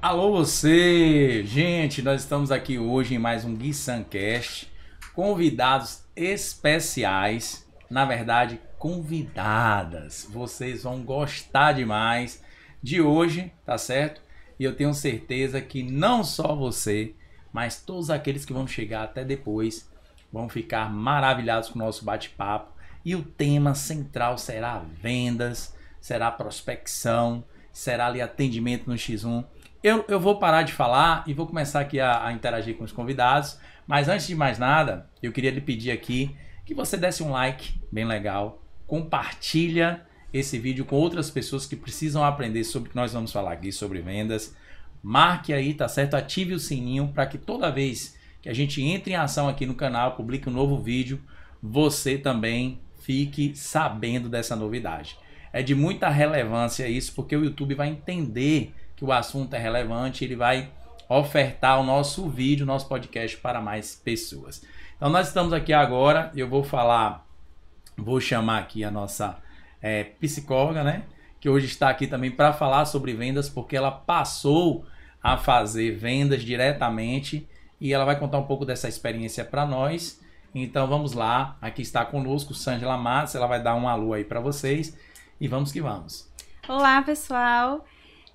Alô você! Gente, nós estamos aqui hoje em mais um GuiSancast, convidados especiais, na verdade convidadas. Vocês vão gostar demais de hoje, tá certo? E eu tenho certeza que não só você, mas todos aqueles que vão chegar até depois vão ficar maravilhados com o nosso bate-papo. E o tema central será vendas, será prospecção, será ali atendimento no X1. Eu vou parar de falar e vou começar aqui a interagir com os convidados. Mas antes de mais nada, eu queria lhe pedir aqui que você desse um like bem legal. Compartilha esse vídeo com outras pessoas que precisam aprender sobre o que nós vamos falar aqui, sobre vendas. Marque aí, tá certo? Ative o sininho para que toda vez que a gente entre em ação aqui no canal, publique um novo vídeo, você também fique sabendo dessa novidade. É de muita relevância isso, porque o YouTube vai entender que o assunto é relevante, ele vai ofertar o nosso vídeo, o nosso podcast para mais pessoas. Então nós estamos aqui agora, eu vou chamar aqui a nossa psicóloga, né? Que hoje está aqui também para falar sobre vendas, porque ela passou a fazer vendas diretamente e ela vai contar um pouco dessa experiência para nós. Então vamos lá, aqui está conosco Sângela Matos, ela vai dar um alô aí para vocês e vamos que vamos. Olá pessoal,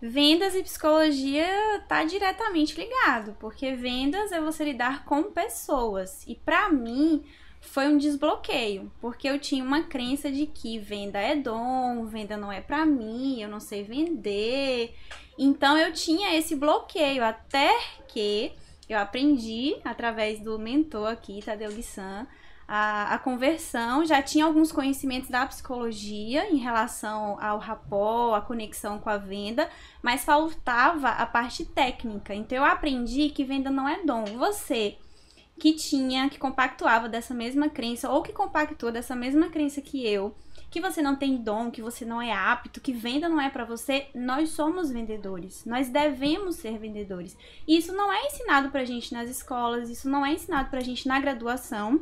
vendas e psicologia tá diretamente ligado, porque vendas é você lidar com pessoas e para mim foi um desbloqueio, porque eu tinha uma crença de que venda é dom, venda não é para mim, eu não sei vender, então eu tinha esse bloqueio até que eu aprendi através do mentor aqui, Tadeu Guissan, a conversão, já tinha alguns conhecimentos da psicologia em relação ao rapport, a conexão com a venda, mas faltava a parte técnica. Então eu aprendi que venda não é dom. Você que compactuava dessa mesma crença, ou que compactua dessa mesma crença que você não tem dom, que você não é apto, que venda não é para você, nós somos vendedores, nós devemos ser vendedores. E isso não é ensinado pra gente nas escolas, isso não é ensinado pra gente na graduação.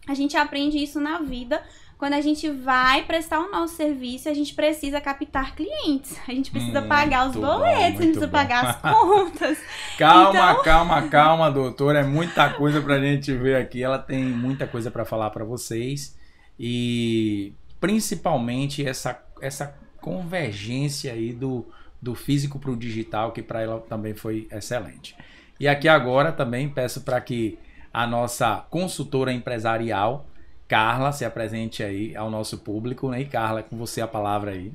A gente aprende isso na vida. Quando a gente vai prestar o nosso serviço, a gente precisa captar clientes. A gente precisa pagar os boletos, a gente precisa pagar as contas. Calma, doutora. É muita coisa pra gente ver aqui. Ela tem muita coisa para falar para vocês. E principalmente essa convergência aí do físico para o digital, que para ela também foi excelente. E aqui agora também peço para que a nossa consultora empresarial, Carla, se apresente aí ao nosso público, né? E Carla, com você a palavra aí.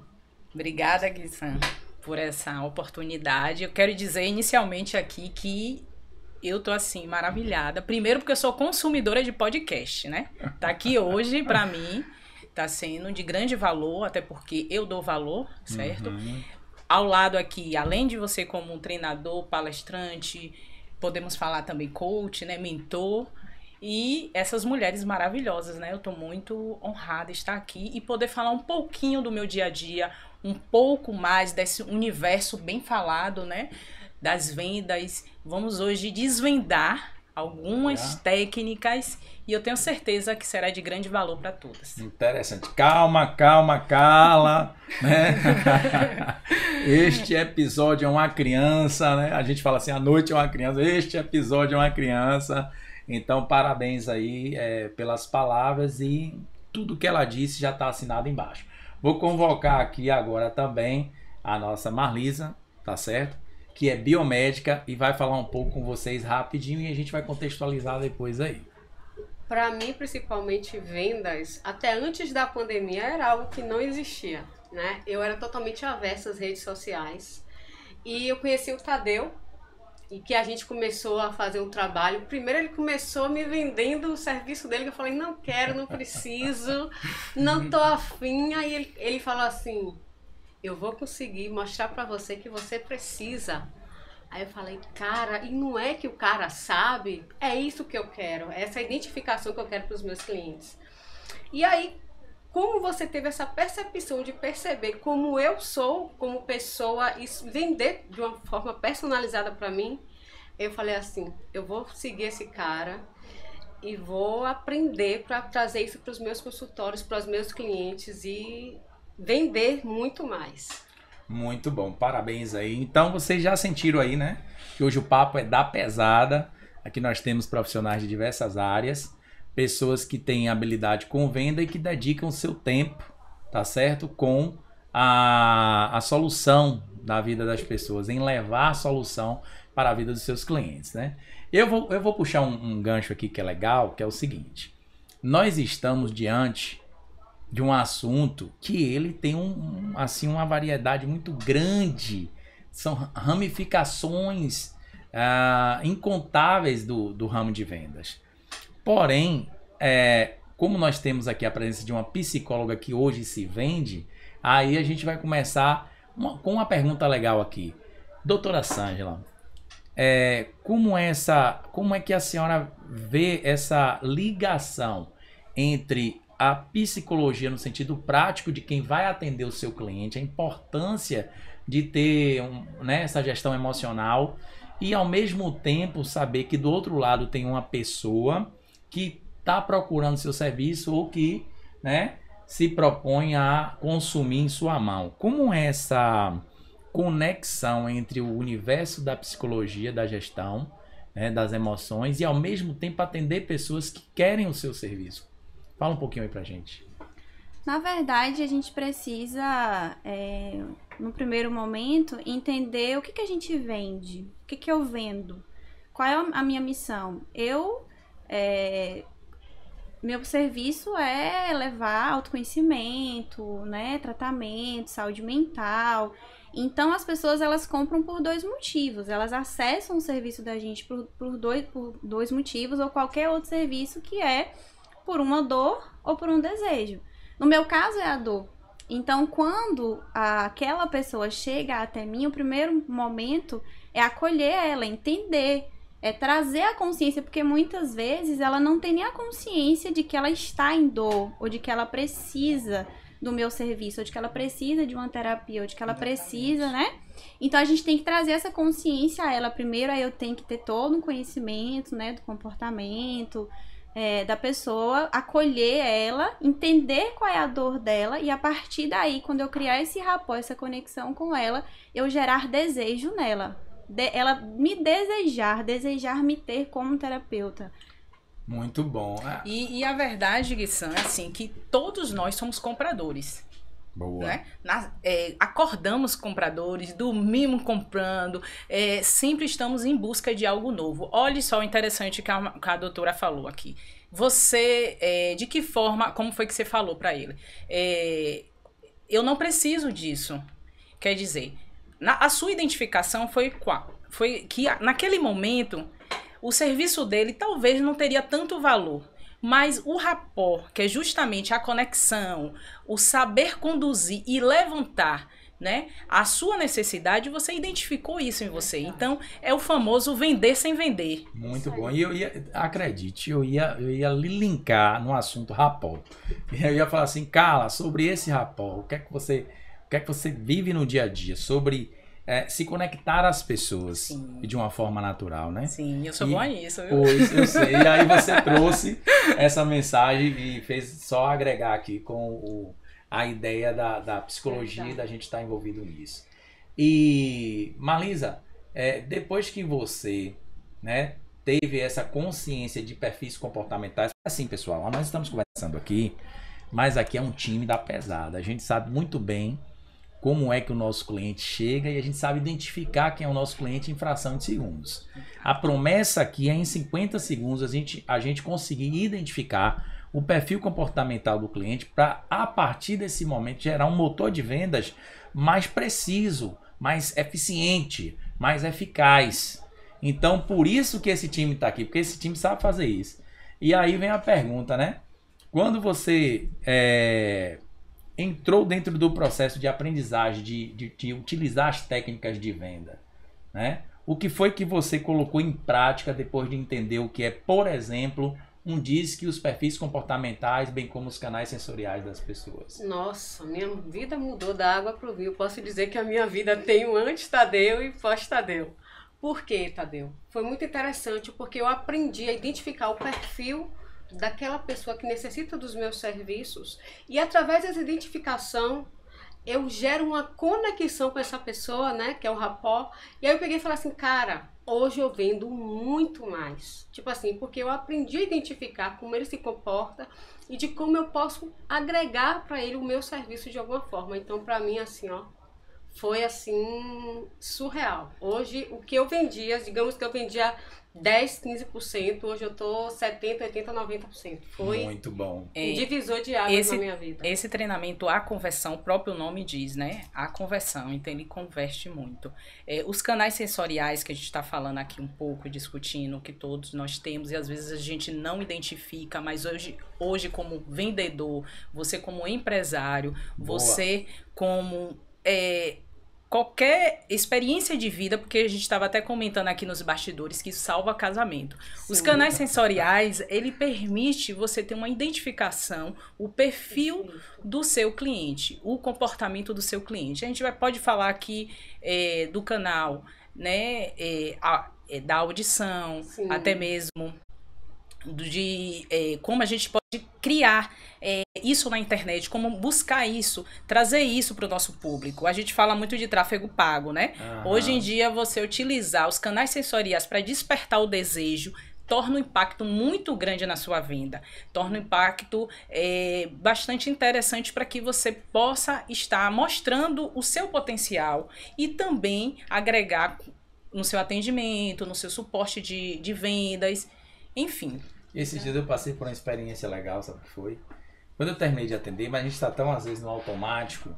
Obrigada, Guissan, por essa oportunidade. Eu quero dizer inicialmente aqui que eu tô assim, maravilhada. Primeiro porque eu sou consumidora de podcast, né? Tá aqui hoje, pra mim, tá sendo de grande valor, até porque eu dou valor, certo? Uhum. Ao lado aqui, além de você como um treinador, palestrante, podemos falar também coach, né, mentor, e essas mulheres maravilhosas, né? Eu tô muito honrada de estar aqui e poder falar um pouquinho do meu dia a dia, um pouco mais desse universo bem falado, né, das vendas. Vamos hoje desvendar algumas técnicas e eu tenho certeza que será de grande valor para todas. Interessante. Calma, Carla, né? Este episódio é uma criança, né? A gente fala assim, a noite é uma criança, este episódio é uma criança. Então, parabéns aí pelas palavras e tudo que ela disse já está assinado embaixo. Vou convocar aqui agora também a nossa Marlisa, tá certo? Que é biomédica e vai falar um pouco com vocês rapidinho e a gente vai contextualizar depois aí. Para mim, principalmente vendas, até antes da pandemia era algo que não existia, né? Eu era totalmente aversa às redes sociais e eu conheci o Tadeu e que a gente começou a fazer um trabalho. Primeiro ele começou me vendendo o serviço dele, que eu falei, não quero, não preciso, não tô afim. Aí ele falou assim, eu vou conseguir mostrar para você que você precisa. Aí eu falei, cara, e não é que o cara sabe? É isso que eu quero, é essa identificação que eu quero para os meus clientes. E aí, como você teve essa percepção de perceber como eu sou, como pessoa, e vender de uma forma personalizada para mim, eu falei assim, eu vou seguir esse cara e vou aprender para trazer isso para os meus consultórios, para os meus clientes e vender muito mais. Muito bom, parabéns aí. Então vocês já sentiram aí, né? Que hoje o papo é da pesada. Aqui nós temos profissionais de diversas áreas, pessoas que têm habilidade com venda e que dedicam o seu tempo, tá certo? Com a solução da vida das pessoas, em levar a solução para a vida dos seus clientes, né? Eu vou puxar um gancho aqui que é legal, que é o seguinte. Nós estamos diante de um assunto que ele tem assim, uma variedade muito grande. São ramificações incontáveis do ramo de vendas. Porém, como nós temos aqui a presença de uma psicóloga que hoje se vende, aí a gente vai começar com uma pergunta legal aqui. Doutora Sângela, como é que a senhora vê essa ligação entre a psicologia no sentido prático de quem vai atender o seu cliente, a importância de ter essa gestão emocional e ao mesmo tempo saber que do outro lado tem uma pessoa que está procurando seu serviço ou que, né, se propõe a consumir em sua mão. Como é essa conexão entre o universo da psicologia, da gestão, né, das emoções e ao mesmo tempo atender pessoas que querem o seu serviço? Fala um pouquinho aí pra gente. Na verdade, a gente precisa, no primeiro momento, entender o que a gente vende, o que eu vendo, qual é a minha missão. Meu serviço é levar autoconhecimento, né, tratamento, saúde mental. Então, as pessoas, elas compram por 2 motivos. Elas acessam o serviço da gente por dois motivos ou qualquer outro serviço que é por uma dor ou por um desejo. No meu caso é a dor. Então, quando aquela pessoa chega até mim, o primeiro momento é acolher ela, entender, trazer a consciência, porque muitas vezes ela não tem nem a consciência de que ela está em dor, ou de que ela precisa do meu serviço, ou de que ela precisa de uma terapia, ou de que ela precisa, né? Então, a gente tem que trazer essa consciência a ela primeiro, aí eu tenho que ter todo um conhecimento, né, do comportamento, da pessoa, acolher ela, entender qual é a dor dela e a partir daí, quando eu criar esse rapport, essa conexão com ela, eu gerar desejo nela. Ela me desejar me ter como terapeuta. Muito bom. E a verdade, Guissan, é assim, que todos nós somos compradores. Boa. Né? Acordamos compradores, dormimos comprando, sempre estamos em busca de algo novo. Olha só o interessante que a doutora falou aqui. Você, de que forma, como foi que você falou para ele? Eu não preciso disso. Quer dizer, a sua identificação foi qual? Foi que naquele momento o serviço dele talvez não teria tanto valor. Mas o rapport, que é justamente a conexão, o saber conduzir e levantar, né, a sua necessidade, você identificou isso em você. Então, é o famoso vender sem vender. Muito bom. E acredite, eu ia lhe linkar no assunto rapport. Eu ia falar assim, Carla, sobre esse rapport, o que é que você vive no dia a dia? Sobre se conectar às pessoas. Sim. De uma forma natural, né? Sim, eu sou bom nisso, viu? Pois, eu sei. E aí você trouxe essa mensagem e fez só agregar aqui com a ideia da psicologia e da gente estar envolvido nisso. E, Marlisa, depois que você, né, teve essa consciência de perfis comportamentais, assim, pessoal, nós estamos conversando aqui, mas aqui é um time da pesada. A gente sabe muito bem como é que o nosso cliente chega e a gente sabe identificar quem é o nosso cliente em fração de segundos. A promessa aqui é em 50 segundos a gente conseguir identificar o perfil comportamental do cliente para, a partir desse momento, gerar um motor de vendas mais preciso, mais eficiente, mais eficaz. Então, por isso que esse time está aqui, porque esse time sabe fazer isso. E aí vem a pergunta, né? Quando você entrou dentro do processo de aprendizagem, de utilizar as técnicas de venda, né? O que foi que você colocou em prática depois de entender o que é, por exemplo, um DISC e os perfis comportamentais, bem como os canais sensoriais das pessoas? Nossa, minha vida mudou da água para o vinho. Posso dizer que a minha vida tem um antes-Tadeu e pós-Tadeu. Por quê, Tadeu? Foi muito interessante porque eu aprendi a identificar o perfil daquela pessoa que necessita dos meus serviços e através dessa identificação eu gero uma conexão com essa pessoa, né, que é o rapport, e aí eu peguei e falei assim, cara, hoje eu vendo muito mais. Tipo assim, porque eu aprendi a identificar como ele se comporta e de como eu posso agregar para ele o meu serviço de alguma forma. Então, para mim, assim, ó, foi assim, surreal. Hoje, o que eu vendia, digamos que eu vendia 10, 15%, hoje eu tô 70, 80, 90%. Foi muito bom. Um divisor de águas na minha vida. Esse treinamento, a conversão, o próprio nome diz, né? A conversão, então ele converte muito. Os canais sensoriais que a gente está falando aqui um pouco, discutindo, que todos nós temos, e às vezes a gente não identifica, mas hoje como vendedor, você como empresário, Boa. você como... qualquer experiência de vida, porque a gente estava até comentando aqui nos bastidores que isso salva casamento. Sim. Os canais sensoriais, ele permite você ter uma identificação, o perfil do seu cliente, o comportamento do seu cliente. A gente pode falar aqui do canal, né, da audição, Sim. até mesmo de como a gente pode criar isso na internet, como buscar isso, trazer isso para o nosso público. A gente fala muito de tráfego pago, né? Hoje em dia, você utilizar os canais sensoriais para despertar o desejo torna um impacto muito grande na sua venda, torna um impacto bastante interessante para que você possa estar mostrando o seu potencial e também agregar no seu atendimento, no seu suporte de vendas, enfim. Esses dias eu passei por uma experiência legal, sabe o que foi? Quando eu terminei de atender, mas a gente está tão às vezes no automático,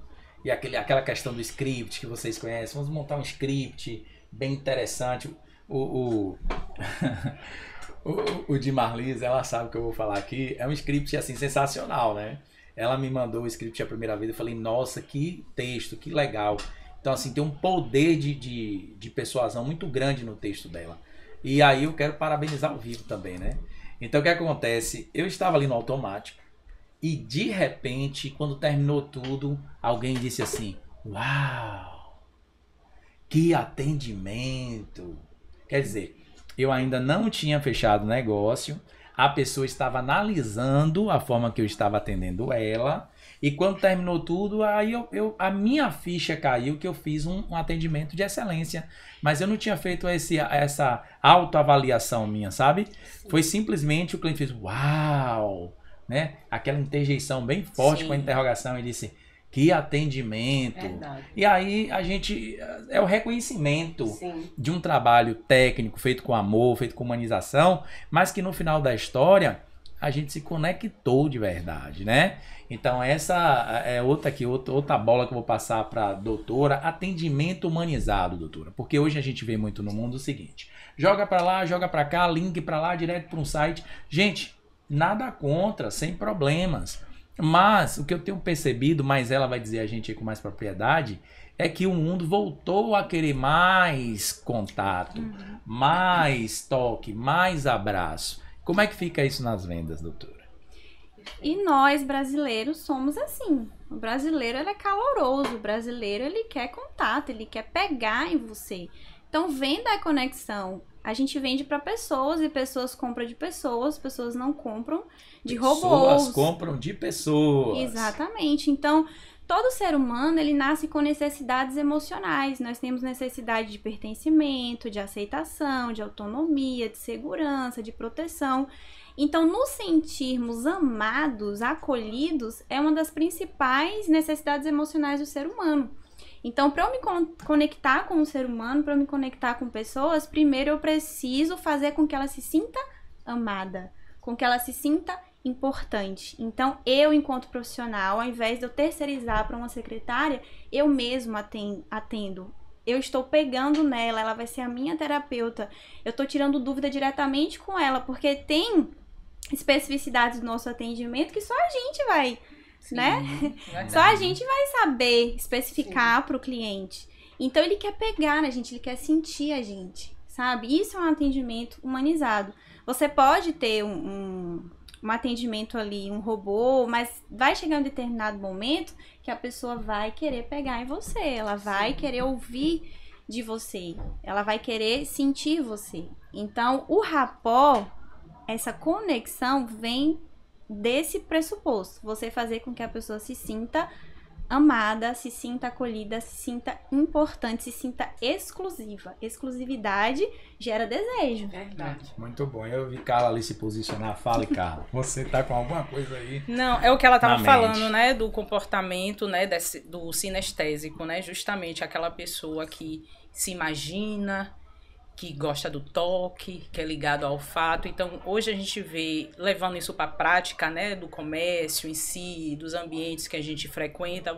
e aquela questão do script que vocês conhecem, vamos montar um script bem interessante. O de Marlise, ela sabe o que eu vou falar aqui, é um script assim sensacional, né? Ela me mandou o script a primeira vez, eu falei, nossa, que texto, que legal. Então assim, tem um poder de persuasão muito grande no texto dela. E aí eu quero parabenizar ao vivo também, né? Então o que acontece? Eu estava ali no automático e de repente, quando terminou tudo, alguém disse assim, uau, que atendimento. Quer dizer, eu ainda não tinha fechado o negócio, a pessoa estava analisando a forma que eu estava atendendo ela, e quando terminou tudo, aí a minha ficha caiu que eu fiz um atendimento de excelência, mas eu não tinha feito essa autoavaliação minha, sabe? Foi simplesmente o cliente fez, uau, né? Aquela interjeição bem forte. Sim. Com a interrogação, e disse, que atendimento. Verdade. E aí a gente, é o reconhecimento. Sim. De um trabalho técnico, feito com amor, feito com humanização, mas que no final da história a gente se conectou de verdade, né? Então essa é outra bola que eu vou passar para a doutora, atendimento humanizado, doutora. Porque hoje a gente vê muito no mundo o seguinte, joga para lá, joga para cá, link para lá, direto para um site. Gente, nada contra, sem problemas. Mas o que eu tenho percebido, mas ela vai dizer a gente aí com mais propriedade, é que o mundo voltou a querer mais contato, mais toque, mais abraço. Como é que fica isso nas vendas, doutora? E nós, brasileiros, somos assim. O brasileiro, ele é caloroso. O brasileiro, ele quer contato, ele quer pegar em você. Então, venda é conexão. A gente vende para pessoas e pessoas compram de pessoas. Pessoas não compram de robôs. Pessoas compram de pessoas. Exatamente. Então, todo ser humano, ele nasce com necessidades emocionais. Nós temos necessidade de pertencimento, de aceitação, de autonomia, de segurança, de proteção. Então, nos sentirmos amados, acolhidos, é uma das principais necessidades emocionais do ser humano. Então, para eu me conectar com o ser humano, para eu me conectar com pessoas, primeiro eu preciso fazer com que ela se sinta amada, com que ela se sinta importante. Então, eu, enquanto profissional, ao invés de eu terceirizar para uma secretária, eu mesmo atendo. Eu estou pegando nela, ela vai ser a minha terapeuta. Eu estou tirando dúvida diretamente com ela, porque tem especificidades do nosso atendimento que só a gente vai, Sim, né? Verdade. Só a gente vai saber especificar para o cliente. Então, ele quer pegar na gente, ele quer sentir a gente, sabe? Isso é um atendimento humanizado. Você pode ter um atendimento ali, um robô, mas vai chegar um determinado momento que a pessoa vai querer pegar em você, ela vai querer ouvir de você, ela vai querer sentir você. Então, o rapport, essa conexão vem desse pressuposto, você fazer com que a pessoa se sinta amada, se sinta acolhida, se sinta importante, se sinta exclusiva. Exclusividade gera desejo. Verdade. Muito bom. Eu vi Carla ali se posicionar. Fale, Carla. Você tá com alguma coisa aí? Não, é o que ela estava Na falando, mente. né, do comportamento, né, do sinestésico, né, justamente aquela pessoa que se imagina, que gosta do toque, que é ligado ao olfato. Então, hoje a gente vê, levando isso para a prática, né, do comércio em si, dos ambientes que a gente frequenta,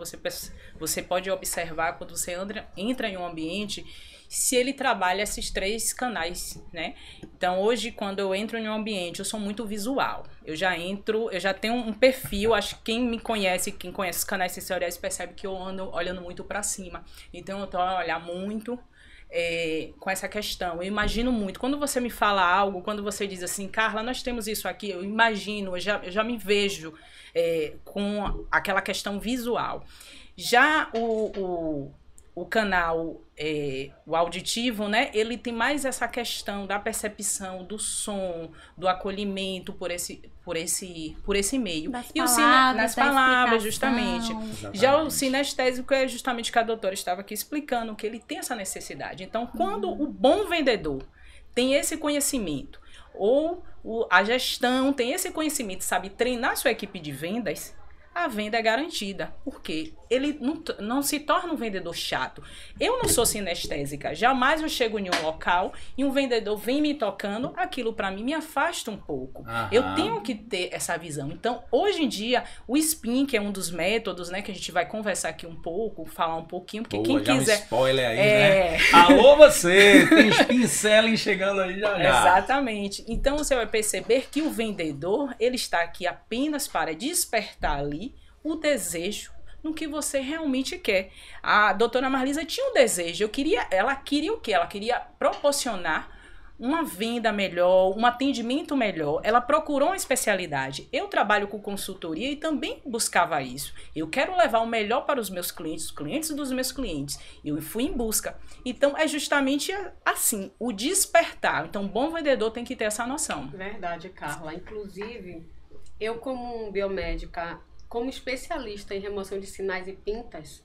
você pode observar quando você entra em um ambiente, se ele trabalha esses 3 canais, né? Então, hoje, quando eu entro em um ambiente, eu sou muito visual. Eu já tenho um perfil, acho que quem conhece os canais sensoriais percebe que eu ando olhando muito para cima. Então, eu tô a olhar muito com essa questão. Eu imagino muito. Quando você me fala algo, quando você diz assim, Carla, nós temos isso aqui, eu imagino, eu já me vejo com aquela questão visual. Já o canal, o auditivo, né, ele tem mais essa questão da percepção, do som, do acolhimento por esse meio. Nas palavras, justamente. Exatamente. Já o sinestésico é justamente o que a doutora estava aqui explicando, que ele tem essa necessidade. Então, quando o bom vendedor tem esse conhecimento, ou a gestão tem esse conhecimento, sabe treinar sua equipe de vendas, a venda é garantida, porque ele não se torna um vendedor chato. Eu não sou sinestésica, jamais eu chego em um local e um vendedor vem me tocando, aquilo para mim me afasta um pouco. Aham. Eu tenho que ter essa visão. Então, hoje em dia, o SPIN, que é um dos métodos, né, que a gente vai conversar aqui um pouco, falar um pouquinho, porque Boa, quem já quiser... um spoiler aí, né? Alô, você! Tem Spin Selling chegando aí já. Exatamente. Então, você vai perceber que o vendedor, ele está aqui apenas para despertar ali o desejo no que você realmente quer. A doutora Marlisa tinha um desejo. Ela queria o quê? Ela queria proporcionar uma venda melhor, um atendimento melhor. Ela procurou uma especialidade. Eu trabalho com consultoria e também buscava isso. Eu quero levar o melhor para os meus clientes, os clientes dos meus clientes. Eu fui em busca. Então, é justamente assim, o despertar. Então, um bom vendedor tem que ter essa noção. Verdade, Carla. Inclusive, eu como biomédica, como especialista em remoção de sinais e pintas,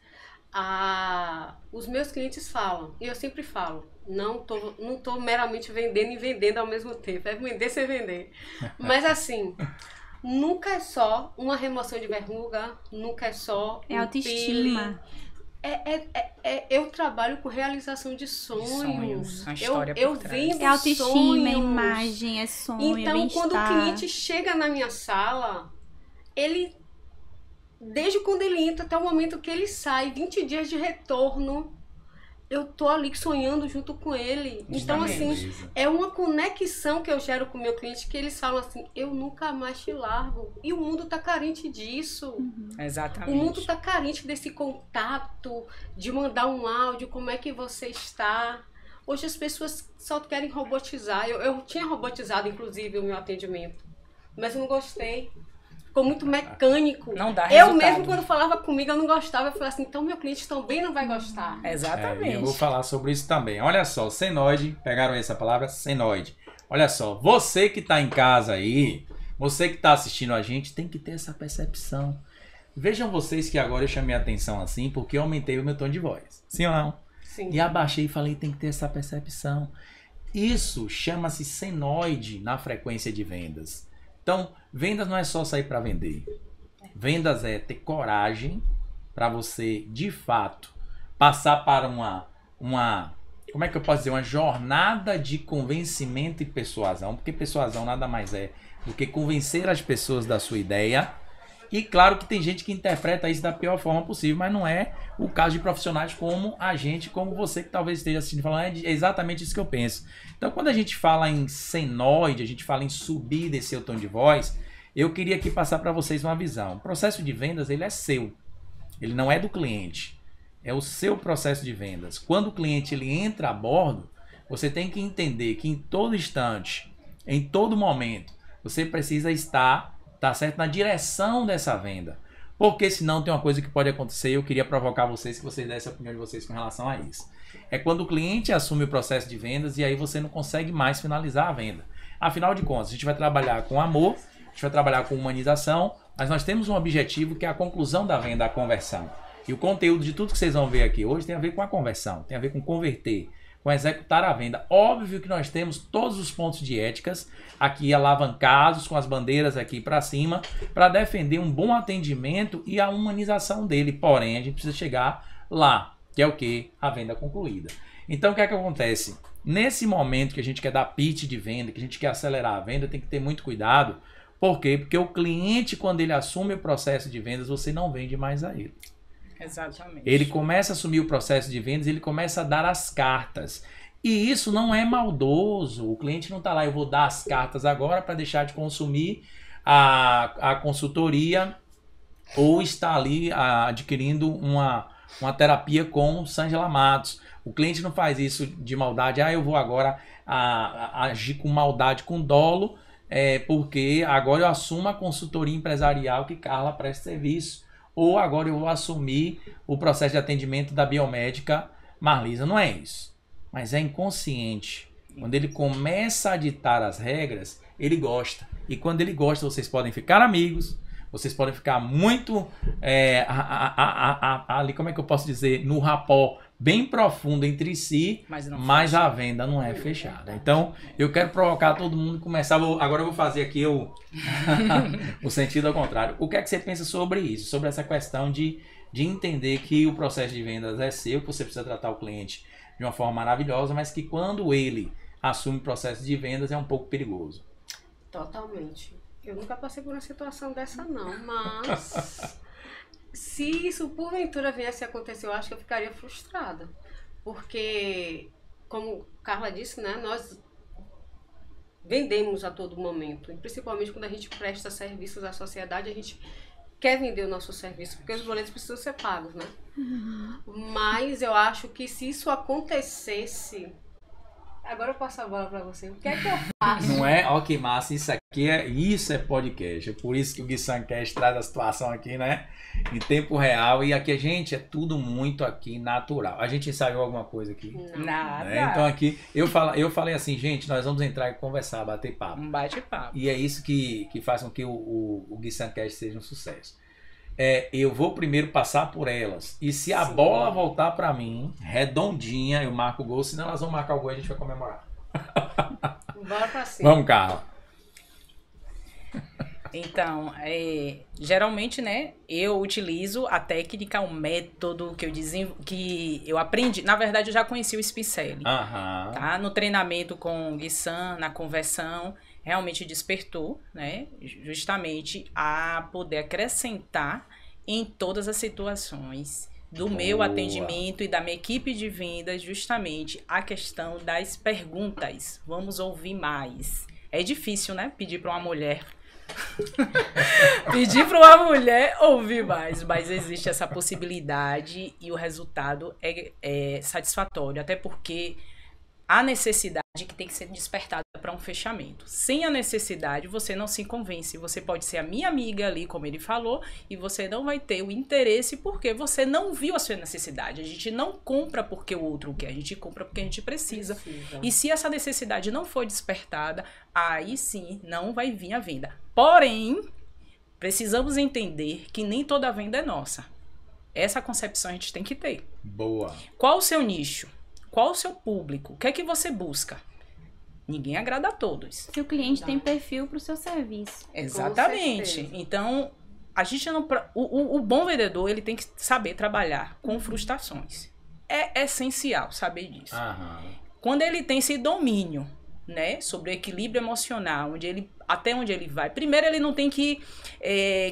os meus clientes falam, e eu sempre falo, não tô meramente vendendo e vendendo ao mesmo tempo, é vender sem vender. Mas assim, nunca é só uma remoção de verruga, nunca é só É autoestima. Eu trabalho com realização de sonhos. A história eu por trás. vendo É autoestima, sonhos. é imagem, é sonho, é Então, quando o bem-estar. cliente chega na minha sala, desde quando ele entra até o momento que ele sai, 20 dias de retorno, eu tô ali sonhando junto com ele. Então, assim, é uma conexão que eu gero com o meu cliente, que eles falam assim, eu nunca mais te largo. E o mundo tá carente disso. Exatamente. O mundo tá carente desse contato, de mandar um áudio, como é que você está. Hoje as pessoas só querem robotizar. Eu tinha robotizado, inclusive, o meu atendimento, mas eu não gostei. Ficou muito mecânico. Não dá Eu resultado. mesmo, quando falava comigo, eu não gostava. Eu falei assim, então meu cliente também não vai gostar. Exatamente. Eu vou falar sobre isso também. Olha só, senoide, pegaram essa palavra? Senoide. Olha só, você que está em casa aí, você que está assistindo a gente, tem que ter essa percepção. Vejam vocês que agora eu chamei a atenção assim, porque eu aumentei o meu tom de voz. Sim ou não? Sim. E abaixei e falei, tem que ter essa percepção. Isso chama-se senoide na frequência de vendas. Então, vendas não é só sair para vender. Vendas é ter coragem para você, de fato, passar para como é que eu posso dizer? Uma jornada de convencimento e persuasão. Porque persuasão nada mais é do que convencer as pessoas da sua ideia. E claro que tem gente que interpreta isso da pior forma possível, mas não é o caso de profissionais como a gente, como você que talvez esteja assistindo, falando, é exatamente isso que eu penso. Então, quando a gente fala em senoide, a gente fala em subir e descer o tom de voz, eu queria aqui passar para vocês uma visão. O processo de vendas, ele é seu. Ele não é do cliente. É o seu processo de vendas. Quando o cliente ele entra a bordo, você tem que entender que em todo instante, em todo momento, você precisa estar, tá certo, na direção dessa venda. Porque senão tem uma coisa que pode acontecer e eu queria provocar vocês, que vocês dessem a opinião de vocês com relação a isso. É quando o cliente assume o processo de vendas e aí você não consegue mais finalizar a venda. Afinal de contas, a gente vai trabalhar com amor, a gente vai trabalhar com humanização, mas nós temos um objetivo que é a conclusão da venda, a conversão. E o conteúdo de tudo que vocês vão ver aqui hoje tem a ver com a conversão, tem a ver com converter, com executar a venda. Óbvio que nós temos todos os pontos de éticas aqui alavancados, com as bandeiras aqui para cima, para defender um bom atendimento e a humanização dele. Porém, a gente precisa chegar lá, que é o quê? A venda concluída. Então, o que é que acontece? Nesse momento que a gente quer dar pitch de venda, que a gente quer acelerar a venda, tem que ter muito cuidado. Por quê? Porque o cliente, quando ele assume o processo de vendas, você não vende mais a ele. Exatamente. Ele começa a assumir o processo de vendas, ele começa a dar as cartas. E isso não é maldoso. O cliente não está lá, eu vou dar as cartas agora para deixar de consumir a consultoria ou está ali adquirindo uma terapia com Sângela Matos. O cliente não faz isso de maldade. Eu vou agora agir com maldade, com dolo, porque agora eu assumo a consultoria empresarial que Carla presta serviço. Ou agora eu vou assumir o processo de atendimento da biomédica Marlisa. Não é isso. Mas é inconsciente. Quando ele começa a ditar as regras, ele gosta. E quando ele gosta, vocês podem ficar amigos. Vocês podem ficar muito ali, como é que eu posso dizer, no rapó bem profundo entre si, mas a venda não é fechada. Então, eu quero provocar todo mundo a começar. Agora eu vou fazer aqui o sentido ao contrário. O que é que você pensa sobre isso? Sobre essa questão de entender que o processo de vendas é seu, que você precisa tratar o cliente de uma forma maravilhosa, mas que quando ele assume o processo de vendas é um pouco perigoso. Totalmente. Eu nunca passei por uma situação dessa não, mas se isso porventura viesse a acontecer, eu acho que eu ficaria frustrada. Porque, como Carla disse, né, nós vendemos a todo momento. E principalmente quando a gente presta serviços à sociedade, a gente quer vender o nosso serviço, porque os boletos precisam ser pagos, né? Mas eu acho que se isso acontecesse... Agora eu passo a bola pra você. O que é que eu faço? Não é? Ó, que massa. Isso é podcast. É por isso que o GuiSanCast traz a situação aqui, né? Em tempo real. E aqui, gente, é tudo muito aqui natural. A gente ensaiou alguma coisa aqui? Nada. Né? Então aqui, eu falei assim, gente, nós vamos entrar e conversar, bater papo. Um bate-papo. E é isso que faz com que o GuiSanCast seja um sucesso. Eu vou primeiro passar por elas. E se a bola voltar pra mim, redondinha, eu marco o gol. Senão elas vão marcar o gol e a gente vai comemorar. Bora pra cima. Vamos, Carla. Então, geralmente, né, eu utilizo a técnica, o método que eu aprendi. Na verdade, eu já conheci o Spicelli. Tá? No treinamento com o Guissan, na conversão, realmente despertou, né, justamente a poder acrescentar em todas as situações do meu atendimento e da minha equipe de vendas, justamente a questão das perguntas. Vamos ouvir mais. É difícil, né, pedir para uma mulher ouvir mais, mas existe essa possibilidade e o resultado é satisfatório, até porque a necessidade que tem que ser despertada para um fechamento. Sem a necessidade, você não se convence. Você pode ser a minha amiga ali, como ele falou, e você não vai ter o interesse porque você não viu a sua necessidade. A gente não compra porque o outro quer, a gente compra porque a gente precisa. E se essa necessidade não for despertada, aí sim não vai vir a venda. Porém, precisamos entender que nem toda venda é nossa. Essa concepção a gente tem que ter. Boa. Qual o seu nicho? Qual o seu público? O que é que você busca? Ninguém agrada a todos. Se o cliente tem perfil para o seu serviço. Exatamente. Então, a gente não... O bom vendedor, ele tem que saber trabalhar com frustrações. É essencial saber disso. Quando ele tem esse domínio, né, sobre o equilíbrio emocional, até onde ele vai. Primeiro, ele não tem que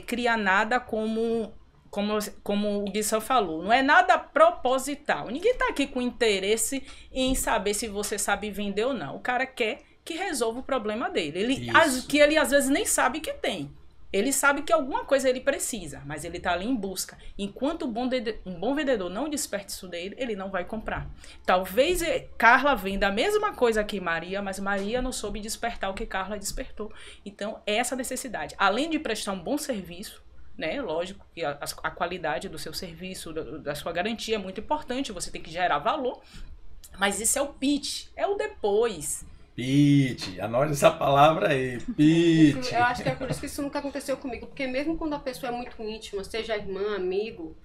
criar nada como o Guissan falou, não é nada proposital. Ninguém tá aqui com interesse em saber se você sabe vender ou não. O cara quer que resolva o problema dele. Que ele às vezes nem sabe que tem. Ele sabe que alguma coisa ele precisa, mas ele tá ali em busca. Enquanto um bom vendedor não desperta isso dele, ele não vai comprar. Talvez Carla venda a mesma coisa que Maria, mas Maria não soube despertar o que Carla despertou. Então, é essa necessidade. Além de prestar um bom serviço, né? Lógico que a qualidade do seu serviço, da sua garantia é muito importante, você tem que gerar valor, mas isso é o pitch, é o depois. Pitch, anote essa palavra aí, pitch. Eu acho que é por isso que isso nunca aconteceu comigo, porque mesmo quando a pessoa é muito íntima, seja irmã, amigo,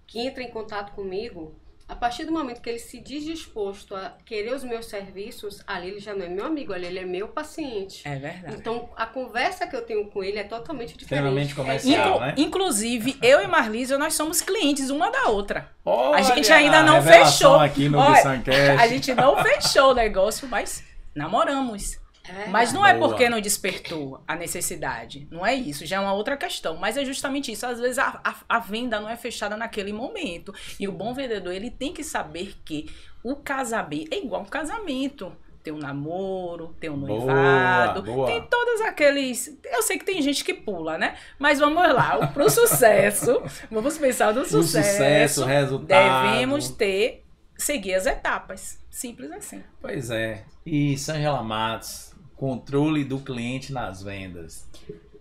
que entra em contato comigo, a partir do momento que ele se diz disposto a querer os meus serviços, ali ele já não é meu amigo, ali ele é meu paciente. É verdade. Então, a conversa que eu tenho com ele é totalmente Extremamente diferente. comercial, né? Inclusive, eu e Marlisa, nós somos clientes uma da outra. Olha, A gente ainda não revelação fechou. aqui no Olha, GuiSanCast. a gente não fechou o negócio, mas namoramos. Mas não é Boa. porque não despertou a necessidade. Não é isso, já é uma outra questão. Mas é justamente isso. Às vezes a venda não é fechada naquele momento. E o bom vendedor, ele tem que saber que o casamento é igual um casamento. Tem um namoro, tem um noivado, Boa. tem todos aqueles... Eu sei que tem gente que pula, né? Mas vamos lá, pro sucesso, vamos pensar no O sucesso. resultado. Devemos seguir as etapas. Simples assim. Pois é. E Sângela Matos, controle do cliente nas vendas.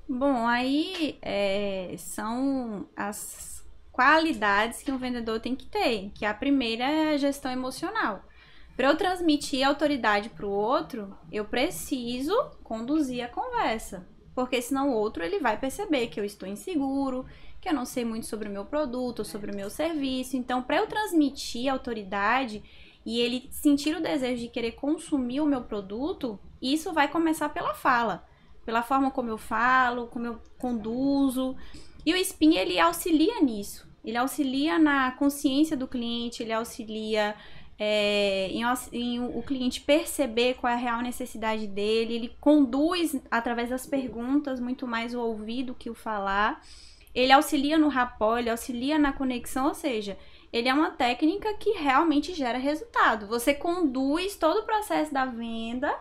Bom, aí são as qualidades que um vendedor tem que ter, que a primeira é a gestão emocional. Para eu transmitir autoridade para o outro, eu preciso conduzir a conversa, porque senão o outro ele vai perceber que eu estou inseguro, que eu não sei muito sobre o meu produto, sobre o meu serviço. Então, para eu transmitir autoridade e ele sentir o desejo de querer consumir o meu produto, isso vai começar pela fala, pela forma como eu falo, como eu conduzo. E o Spin, ele auxilia nisso. Ele auxilia na consciência do cliente, ele auxilia em o cliente perceber qual é a real necessidade dele. Ele conduz, através das perguntas, muito mais o ouvir do que o falar. Ele auxilia no rapport, ele auxilia na conexão, ou seja, ele é uma técnica que realmente gera resultado. Você conduz todo o processo da venda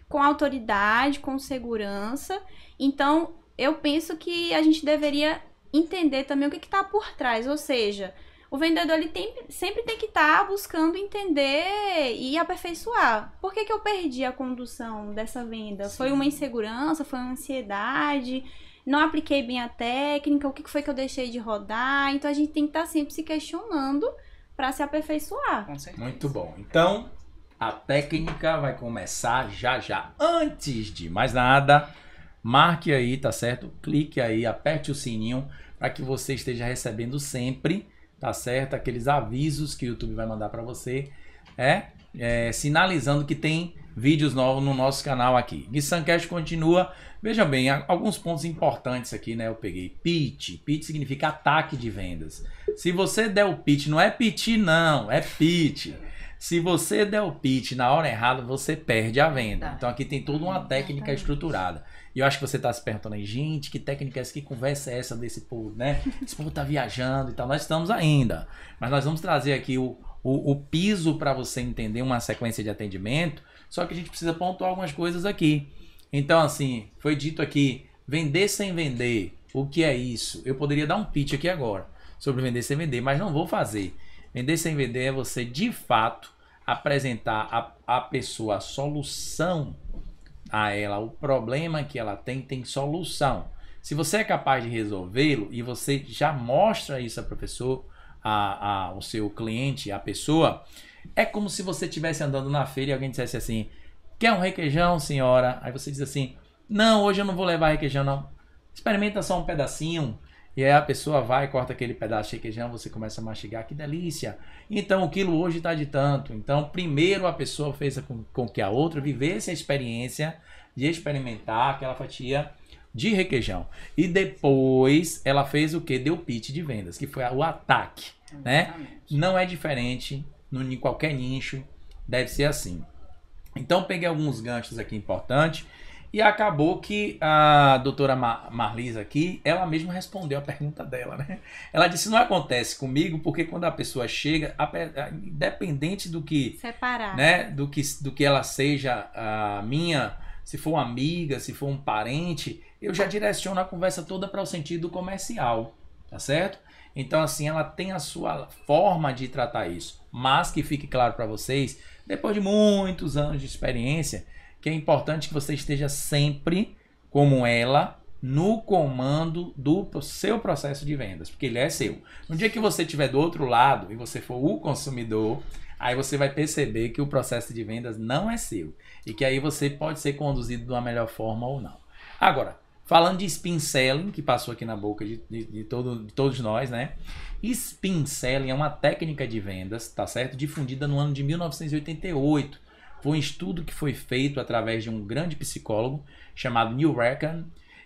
com autoridade, com segurança. Então, eu penso que a gente deveria entender também o que está por trás. Ou seja, o vendedor ele sempre tem que estar buscando entender e aperfeiçoar. Por que eu perdi a condução dessa venda? Sim. Foi uma insegurança? Foi uma ansiedade? Não apliquei bem a técnica? O que foi que eu deixei de rodar? Então, a gente tem que estar sempre se questionando para se aperfeiçoar. Com certeza. Muito bom. Então, a técnica vai começar já já. Antes de mais nada, marque aí, tá certo? Clique aí, aperte o sininho para que você esteja recebendo sempre, tá certo? Aqueles avisos que o YouTube vai mandar para você, sinalizando que tem vídeos novos no nosso canal aqui. GuiSanCast continua. Veja bem, alguns pontos importantes aqui, né? Eu peguei pitch. Pitch significa ataque de vendas. Se você der o pitch, não é pitch não, é pitch. Se você der o pitch na hora errada, você perde a venda. Então aqui tem toda uma técnica estruturada. E eu acho que você está se perguntando aí, gente, que técnica é essa? Que conversa é essa desse povo, né? Esse povo tá viajando e tal. Nós estamos ainda. Mas nós vamos trazer aqui o piso para você entender uma sequência de atendimento. Só que a gente precisa pontuar algumas coisas aqui. Então, assim, foi dito aqui, vender sem vender. O que é isso? Eu poderia dar um pitch aqui agora sobre vender sem vender, mas não vou fazer. Vender sem vender é você, de fato, apresentar a pessoa a solução a ela. O problema que ela tem solução. Se você é capaz de resolvê-lo e você já mostra isso a professor, ao seu cliente, a pessoa, é como se você estivesse andando na feira e alguém dissesse assim, quer um requeijão, senhora? Aí você diz assim, não, hoje eu não vou levar requeijão, não. Experimenta só um pedacinho. E aí a pessoa vai, corta aquele pedaço de requeijão, você começa a mastigar, que delícia. Então o quilo hoje está de tanto. Então primeiro a pessoa fez com que a outra vivesse a experiência de experimentar aquela fatia de requeijão. E depois ela fez o que? Deu pitch de vendas, que foi o ataque. Né? Não é diferente em qualquer nicho, deve ser assim. Então peguei alguns ganchos aqui importantes. E acabou que a doutora Marlisa aqui, ela mesma respondeu a pergunta dela, né? Ela disse, não acontece comigo, porque quando a pessoa chega, independente do que... Separar. Né? Do que ela seja minha, se for uma amiga, se for um parente, eu já direciono a conversa toda para o sentido comercial, tá certo? Então, assim, ela tem a sua forma de tratar isso. Mas que fique claro para vocês, depois de muitos anos de experiência, que é importante que você esteja sempre, como ela, no comando do seu processo de vendas, porque ele é seu. No dia que você estiver do outro lado e você for o consumidor, aí você vai perceber que o processo de vendas não é seu e que aí você pode ser conduzido de uma melhor forma ou não. Agora, Falando de spin selling, que passou aqui na boca de todos nós, né? Spin selling é uma técnica de vendas, tá certo? Difundida no ano de 1988. Foi um estudo que foi feito através de um grande psicólogo chamado Neil Rackham.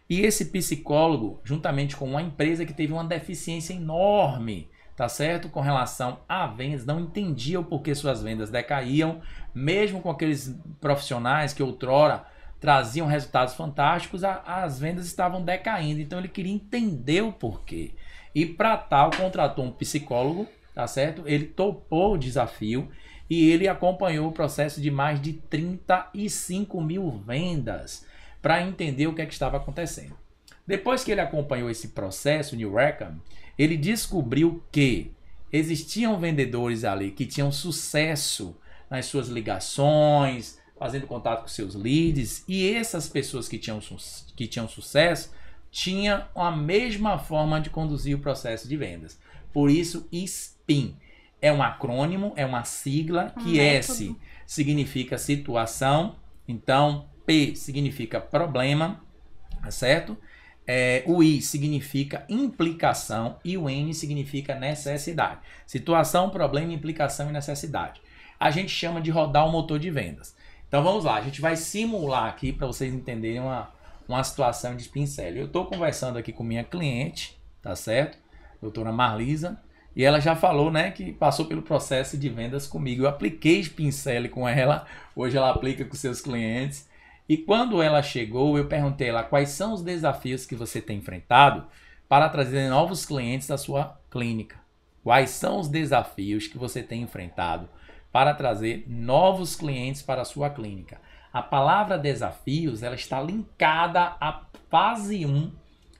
E esse psicólogo, juntamente com uma empresa que teve uma deficiência enorme, tá certo? Com relação a vendas, não entendia o porquê suas vendas decaíam, mesmo com aqueles profissionais que outrora traziam resultados fantásticos, as vendas estavam decaindo. Então ele queria entender o porquê. E para tal, contratou um psicólogo, tá certo? Ele topou o desafio e ele acompanhou o processo de mais de 35 mil vendas para entender o que estava acontecendo. Depois que ele acompanhou esse processo, Neil Rackham, ele descobriu que existiam vendedores ali que tinham sucesso nas suas ligações, fazendo contato com seus leads, e essas pessoas que tinham sucesso tinham a mesma forma de conduzir o processo de vendas. Por isso, SPIN é um acrônimo, é uma sigla, que S significa situação, então P significa problema, certo? O I significa implicação e o N significa necessidade. Situação, problema, implicação e necessidade. A gente chama de rodar o motor de vendas. Então vamos lá, a gente vai simular aqui para vocês entenderem uma situação de spin selling. Eu estou conversando aqui com minha cliente, tá certo? Doutora Marlisa, e ela já falou, né, que passou pelo processo de vendas comigo. Eu apliquei spin selling com ela, hoje ela aplica com seus clientes. E quando ela chegou, eu perguntei a ela quais são os desafios que você tem enfrentado para trazer novos clientes à sua clínica. Quais são os desafios que você tem enfrentado para trazer novos clientes para a sua clínica? A palavra desafios, ela está linkada à fase 1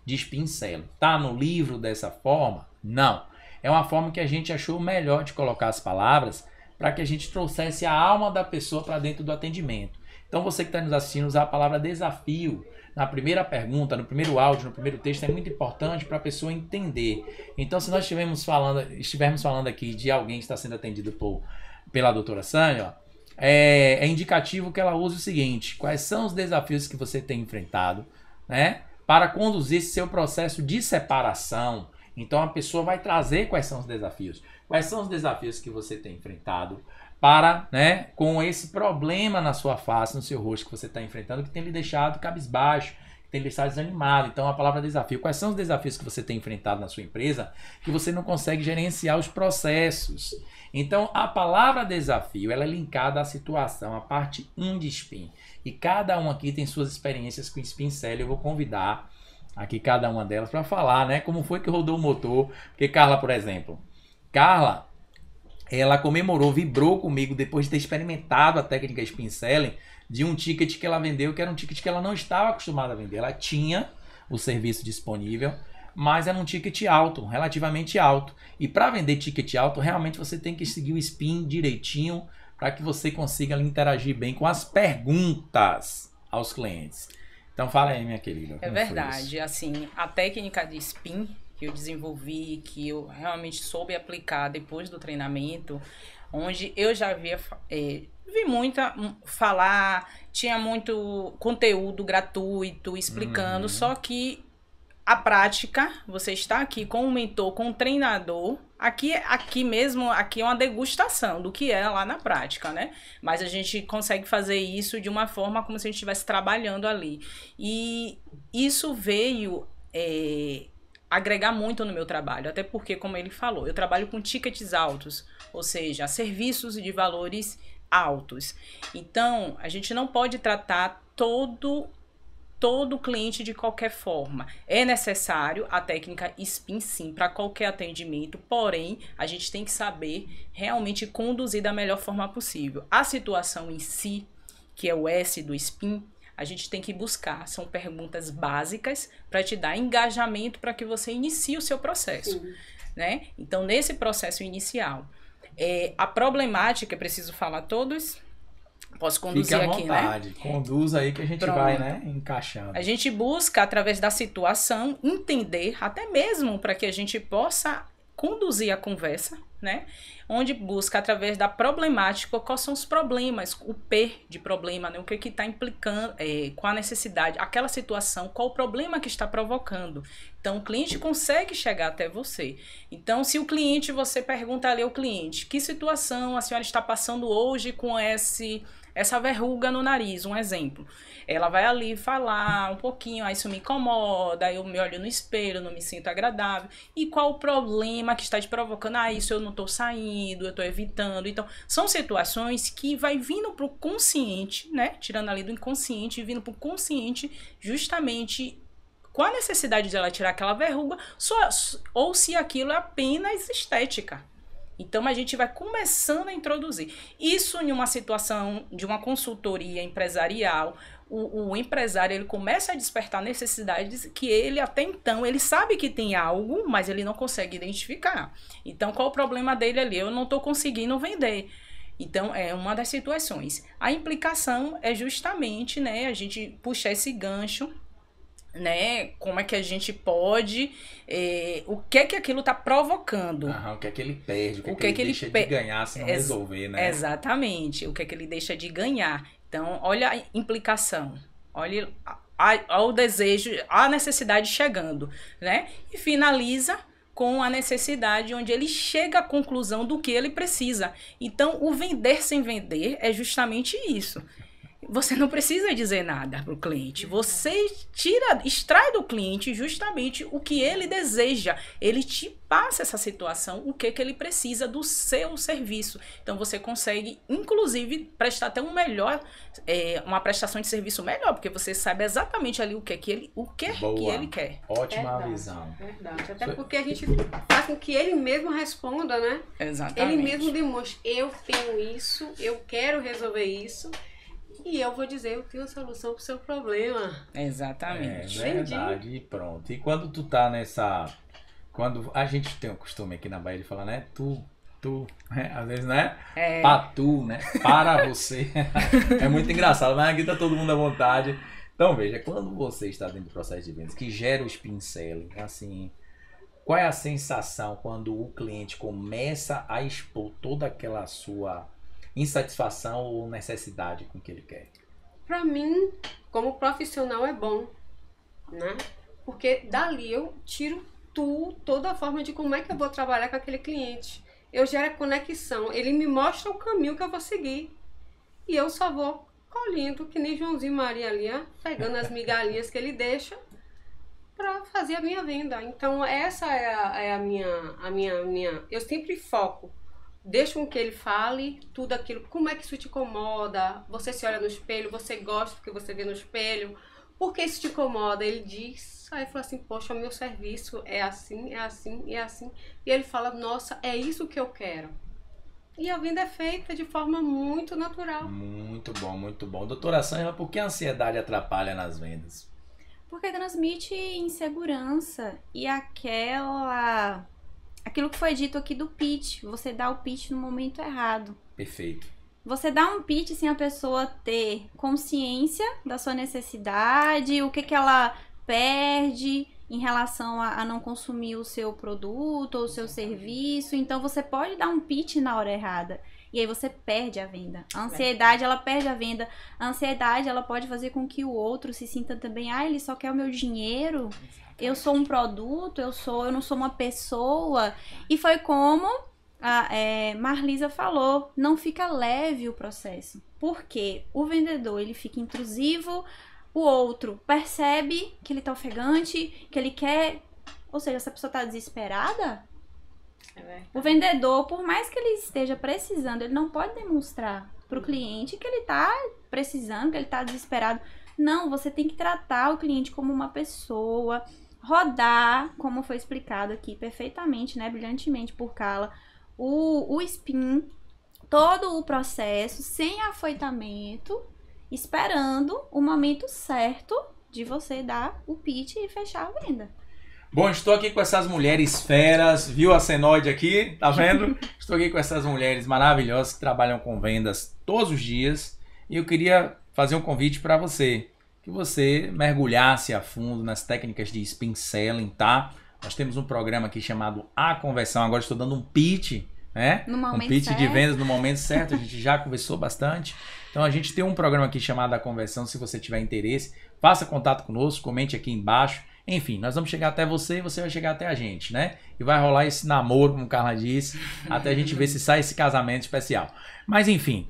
de spin selling. Tá no livro dessa forma? Não. É uma forma que a gente achou melhor de colocar as palavras para que a gente trouxesse a alma da pessoa para dentro do atendimento. Então você que está nos assistindo, usar a palavra desafio na primeira pergunta, no primeiro áudio, no primeiro texto é muito importante para a pessoa entender. Então se nós estivermos falando aqui de alguém que está sendo atendido pela doutora Sânia, é indicativo que ela use o seguinte: quais são os desafios que você tem enfrentado, né, para conduzir esse seu processo de separação. Então a pessoa vai trazer quais são os desafios. Quais são os desafios que você tem enfrentado para, né, com esse problema na sua face, no seu rosto que você está enfrentando, que tem lhe deixado cabisbaixo, que tem lhe deixado desanimado. Então a palavra desafio. Quais são os desafios que você tem enfrentado na sua empresa que você não consegue gerenciar os processos? Então a palavra desafio, ela é linkada à situação, à parte 1 de spin. E cada um aqui tem suas experiências com spin selling. Eu vou convidar aqui cada uma delas para falar, né, como foi que rodou o motor. Porque Carla, por exemplo, ela comemorou, vibrou comigo depois de ter experimentado a técnica spin selling de um ticket que ela vendeu, que era um ticket que ela não estava acostumada a vender. Ela tinha o serviço disponível, mas era um ticket alto, relativamente alto. E para vender ticket alto, realmente você tem que seguir o spin direitinho para que você consiga interagir bem com as perguntas aos clientes. Então fala aí, minha querida. É verdade, assim, a técnica de spin que eu desenvolvi, que eu realmente soube aplicar depois do treinamento, onde eu já vi muita falar, tinha muito conteúdo gratuito explicando, só que a prática, você está aqui com um mentor, com um treinador, aqui mesmo, aqui é uma degustação do que é lá na prática, né? Mas a gente consegue fazer isso de uma forma como se a gente estivesse trabalhando ali. E isso veio agregar muito no meu trabalho, até porque, como ele falou, eu trabalho com tickets altos, ou seja, serviços de valores altos. Então, a gente não pode tratar todo cliente de qualquer forma. É necessário a técnica spin, sim, para qualquer atendimento, porém, a gente tem que saber realmente conduzir da melhor forma possível. A situação em si, que é o S do spin, a gente tem que buscar, são perguntas básicas para te dar engajamento para que você inicie o seu processo, né? Então, nesse processo inicial, a problemática, preciso falar todos, posso conduzir aqui, né? Fique à vontade, conduza aí que a gente vai, né, encaixando. A gente busca, através da situação, entender, até mesmo para que a gente possa conduzir a conversa, né? Onde busca, através da problemática, quais são os problemas, o P de problema, né? O que está implicando com a necessidade, aquela situação, qual o problema que está provocando. Então, o cliente consegue chegar até você. Então, se o cliente, você pergunta ali ao cliente, que situação a senhora está passando hoje com essa verruga no nariz, um exemplo. Ela vai ali falar um pouquinho, isso me incomoda, eu me olho no espelho, não me sinto agradável. E qual o problema que está te provocando? Isso eu não estou saindo, eu estou evitando. Então, são situações que vai vindo para o consciente, né? Tirando ali do inconsciente e vindo para o consciente justamente com a necessidade de ela tirar aquela verruga, ou se aquilo é apenas estética. Então, a gente vai começando a introduzir. Isso em uma situação de uma consultoria empresarial, o empresário ele começa a despertar necessidades que ele até então, ele sabe que tem algo, mas ele não consegue identificar. Então, qual o problema dele ali? Eu não estou conseguindo vender. Então, é uma das situações. A implicação é justamente, né, a gente puxar esse gancho, né, como é que a gente pode, o que é que aquilo está provocando. O que é que ele perde, o que é que ele deixa de ganhar se não resolver, né? Exatamente, o que é que ele deixa de ganhar. Então, olha a implicação, olha o desejo, a necessidade chegando, né? E finaliza com a necessidade onde ele chega à conclusão do que ele precisa. Então, o vender sem vender é justamente isso. Você não precisa dizer nada para o cliente. Você extrai do cliente justamente o que ele deseja. Ele te passa essa situação, o que ele precisa do seu serviço. Então, você consegue, inclusive, prestar até uma prestação de serviço melhor, porque você sabe exatamente ali o que ele quer. Ótima visão. Verdade. Até porque a gente faz com que ele mesmo responda, né? Exatamente. Ele mesmo demonstra, eu tenho isso, eu quero resolver isso. E eu vou dizer, eu tenho a solução pro seu problema. Exatamente. É verdade, e pronto. E quando tu tá quando a gente tem o costume aqui na Bahia de falar, né? Tu, né? Às vezes, né? Pra tu, né? Para você. É muito engraçado, mas aqui tá todo mundo à vontade. Então, veja, quando você está dentro do processo de vendas, que gera o spin selling, assim, qual é a sensação quando o cliente começa a expor toda aquela sua insatisfação ou necessidade com o que ele quer? Pra mim, como profissional, é bom, né? Porque dali eu tiro toda a forma de como é que eu vou trabalhar com aquele cliente. Eu gero a conexão, ele me mostra o caminho que eu vou seguir. E eu só vou colhendo, que nem Joãozinho Maria ali, pegando as migalhinhas que ele deixa para fazer a minha venda. Então, essa é a minha... Eu sempre foco. Deixa com que ele fale tudo aquilo. Como é que isso te incomoda? Você se olha no espelho, você gosta do que você vê no espelho. Por que isso te incomoda? Ele diz, aí fala assim, poxa, o meu serviço é assim, é assim, é assim. E ele fala, nossa, é isso que eu quero. E a venda é feita de forma muito natural. Muito bom, muito bom. Doutora Sângela, por que a ansiedade atrapalha nas vendas? Porque transmite insegurança e aquilo que foi dito aqui do pitch, você dá o pitch no momento errado. Perfeito. Você dá um pitch sem a pessoa ter consciência da sua necessidade, o que ela perde em relação a não consumir o seu produto ou o seu serviço. Então, você pode dar um pitch na hora errada. E aí você perde a venda. A ansiedade, ela perde a venda. A ansiedade, ela pode fazer com que o outro se sinta também, ele só quer o meu dinheiro. Eu sou um produto, eu não sou uma pessoa. E foi como a Marlisa falou, não fica leve o processo. Porque o vendedor, ele fica intrusivo, o outro percebe que ele tá ofegante, que ele quer... Ou seja, essa pessoa tá desesperada. O vendedor, por mais que ele esteja precisando, ele não pode demonstrar pro cliente que ele tá precisando, que ele tá desesperado. Não, você tem que tratar o cliente como uma pessoa, rodar, como foi explicado aqui perfeitamente, né, brilhantemente por Carla, o spin, todo o processo, sem afoitamento, esperando o momento certo de você dar o pitch e fechar a venda. Bom, estou aqui com essas mulheres feras, viu a senoide aqui, tá vendo? Estou aqui com essas mulheres maravilhosas que trabalham com vendas todos os dias e eu queria fazer um convite para você, que você mergulhasse a fundo nas técnicas de spin selling, tá? Nós temos um programa aqui chamado A Conversão. Agora estou dando um pitch, né? Um pitch de vendas no momento certo. A gente já conversou bastante. Então a gente tem um programa aqui chamado A Conversão. Se você tiver interesse, faça contato conosco, comente aqui embaixo. Enfim, nós vamos chegar até você e você vai chegar até a gente, né? E vai rolar esse namoro, como Carla disse, até a gente ver se sai esse casamento especial. Mas enfim,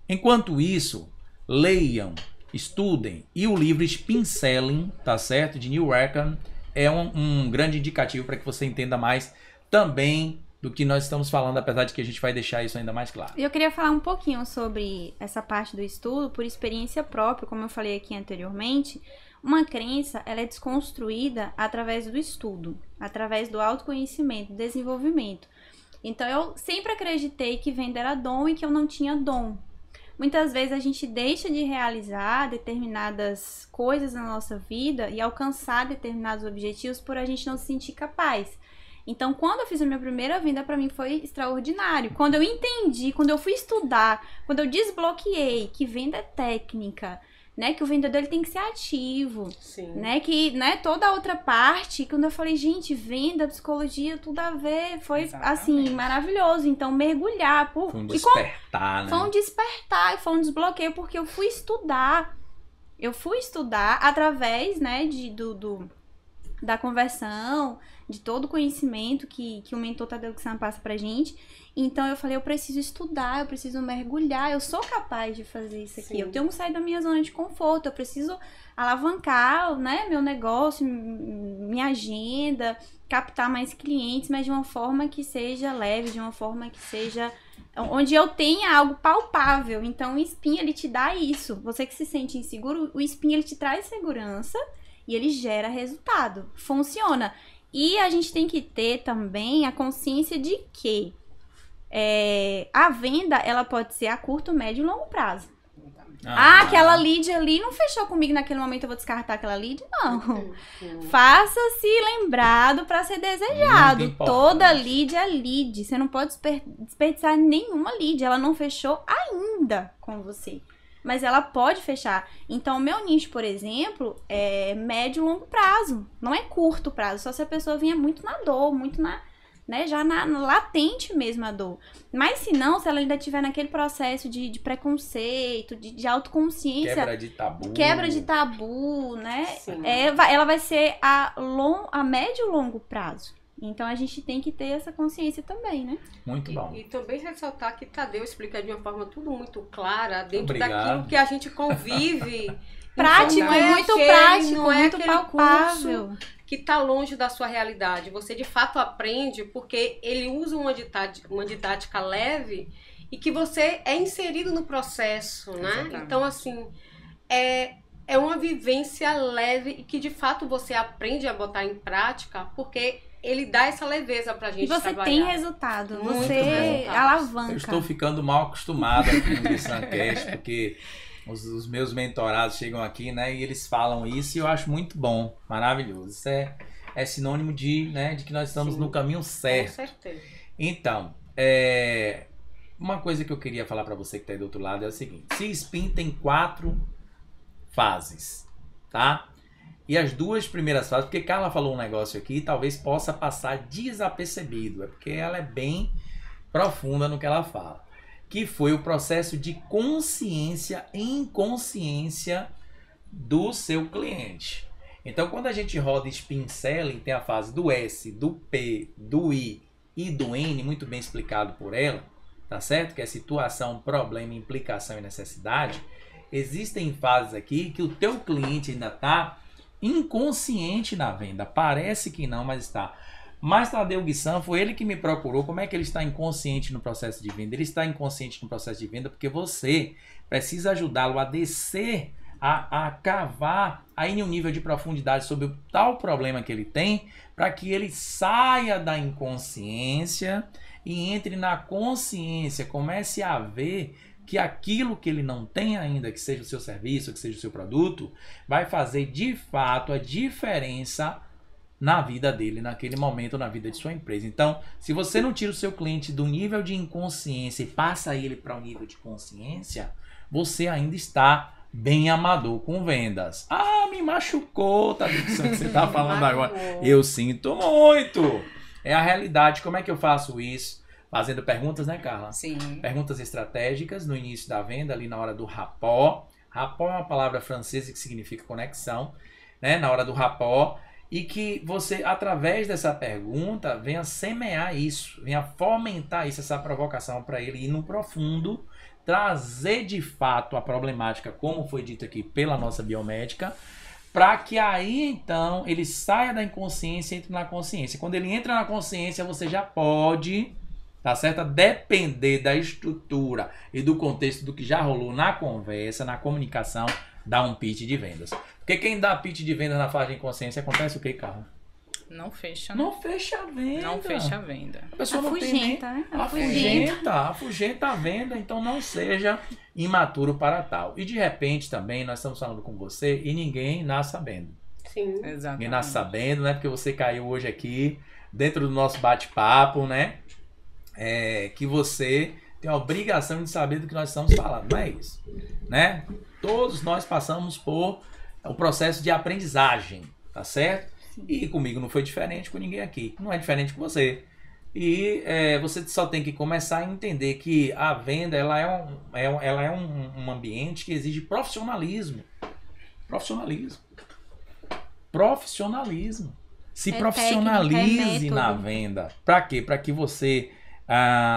enquanto isso, leiam, estudem. E o livro Spin Selling, tá certo? De Neil Rackham, é um grande indicativo para que você entenda mais também do que nós estamos falando, apesar de que a gente vai deixar isso ainda mais claro. Eu queria falar um pouquinho sobre essa parte do estudo por experiência própria, como eu falei aqui anteriormente. Uma crença, ela é desconstruída através do estudo, através do autoconhecimento, desenvolvimento. Então, eu sempre acreditei que venda era dom e que eu não tinha dom. Muitas vezes a gente deixa de realizar determinadas coisas na nossa vida e alcançar determinados objetivos por a gente não se sentir capaz. Então, quando eu fiz a minha primeira venda, para mim foi extraordinário. Quando eu entendi, quando eu fui estudar, quando eu desbloqueei que venda é técnica, né, que o vendedor ele tem que ser ativo, Sim. né, que, né, toda a outra parte, quando eu falei, gente, venda, psicologia, tudo a ver, foi Exatamente. assim, maravilhoso. Então, mergulhar, Foi um despertar, né? foi um despertar, foi um desbloqueio, porque eu fui estudar através, né, da conversão, de todo o conhecimento que o mentor Tadeu Guissan passa pra gente. Então eu falei, eu preciso estudar, eu preciso mergulhar, eu sou capaz de fazer isso aqui. Sim. Eu tenho que sair da minha zona de conforto, eu preciso alavancar, né, meu negócio, minha agenda, captar mais clientes, mas de uma forma que seja leve, de uma forma que seja onde eu tenha algo palpável. Então o Spin, ele te dá isso. Você que se sente inseguro, o Spin, ele te traz segurança e ele gera resultado. Funciona. E a gente tem que ter também a consciência de que a venda, ela pode ser a curto, médio e longo prazo. Aquela lead ali não fechou comigo naquele momento, eu vou descartar aquela lead? Não. Faça-se lembrado para ser desejado. Muito importante. Toda lead é lead. Você não pode desperdiçar nenhuma lead. Ela não fechou ainda com você. Mas ela pode fechar. Então, o meu nicho, por exemplo, é médio e longo prazo. Não é curto prazo. Só se a pessoa vinha muito na dor, muito na... né, já na latente mesmo a dor. Mas se não, se ela ainda estiver naquele processo de preconceito, de autoconsciência... Quebra de tabu, né? Sim. Ela vai ser a médio e longo prazo. Então, a gente tem que ter essa consciência também, né? Muito bom. E também ressaltar que Tadeu explica de uma forma tudo muito clara, dentro Obrigado. daquilo que a gente convive. Prático, Então, não é muito aquele- prático, não é muito aquele palpável. curso que está longe da sua realidade. Você de fato aprende porque ele usa uma didática leve e que você é inserido no processo, né? Exatamente. Então, assim, é uma vivência leve e que de fato você aprende a botar em prática porque ele dá essa leveza pra gente E você trabalhar. tem resultado, Muito você resultado. alavanca. Eu estou ficando mal acostumado aqui no GuissanCast, porque os meus mentorados chegam aqui, né, e eles falam isso e eu acho muito bom, maravilhoso. Isso é sinônimo de que nós estamos Sim. no caminho Com certo. certeza. Então, uma coisa que eu queria falar para você que está aí do outro lado é o seguinte: se Spin tem 4 fases, tá? E as 2 primeiras fases, porque Carla falou um negócio aqui, talvez possa passar desapercebido, é porque ela é bem profunda no que ela fala, que foi o processo de consciência e inconsciência do seu cliente. Então, quando a gente roda Spin Selling, tem a fase do S, do P, do I e do N, muito bem explicado por ela, tá certo? Que é situação, problema, implicação e necessidade. Existem fases aqui que o teu cliente ainda está inconsciente na venda. Parece que não, mas está. Mas Tadeu Guissan, foi ele que me procurou. Como é que ele está inconsciente no processo de venda? Ele está inconsciente no processo de venda porque você precisa ajudá-lo a descer, a cavar aí em um nível de profundidade sobre o tal problema que ele tem, para que ele saia da inconsciência e entre na consciência, comece a ver que aquilo que ele não tem ainda, que seja o seu serviço, que seja o seu produto, vai fazer de fato a diferença na vida dele, naquele momento, na vida de sua empresa. Então, se você não tira o seu cliente do nível de inconsciência e passa ele para o nível de consciência, você ainda está bem amador com vendas. Ah, me machucou, tá vendo isso que você tá falando agora? Eu sinto muito. É a realidade. Como é que eu faço isso? Fazendo perguntas, né, Carla? Sim. Perguntas estratégicas no início da venda, ali na hora do rapport. Rapport é uma palavra francesa que significa conexão, né? Na hora do rapport. E que você, através dessa pergunta, venha semear isso, venha fomentar isso, essa provocação para ele ir no profundo, trazer de fato a problemática, como foi dito aqui pela nossa biomédica, para que aí então ele saia da inconsciência e entre na consciência. Quando ele entra na consciência, você já pode, tá certo? Depender da estrutura e do contexto do que já rolou na conversa, na comunicação, dar um pitch de vendas. Porque quem dá pitch de vendas na fase de inconsciência, acontece o que, Carla? Não fecha, né? Não fecha a venda. Não fecha a venda. A pessoa não tem nem... Afugenta, né? Afugenta a venda, então não seja imaturo para tal. E de repente também, nós estamos falando com você e ninguém nasce sabendo. Sim. Exatamente. Ninguém nasce sabendo, né? Porque você caiu hoje aqui, dentro do nosso bate-papo, né? Que você tem a obrigação de saber do que nós estamos falando, não é isso? Né? Todos nós passamos por um processo de aprendizagem, tá certo? E comigo não foi diferente, com ninguém aqui. Não é diferente com você. E você só tem que começar a entender que a venda ela é um ambiente que exige profissionalismo. Profissionalismo. Se profissionalize na venda. Para quê? Para que você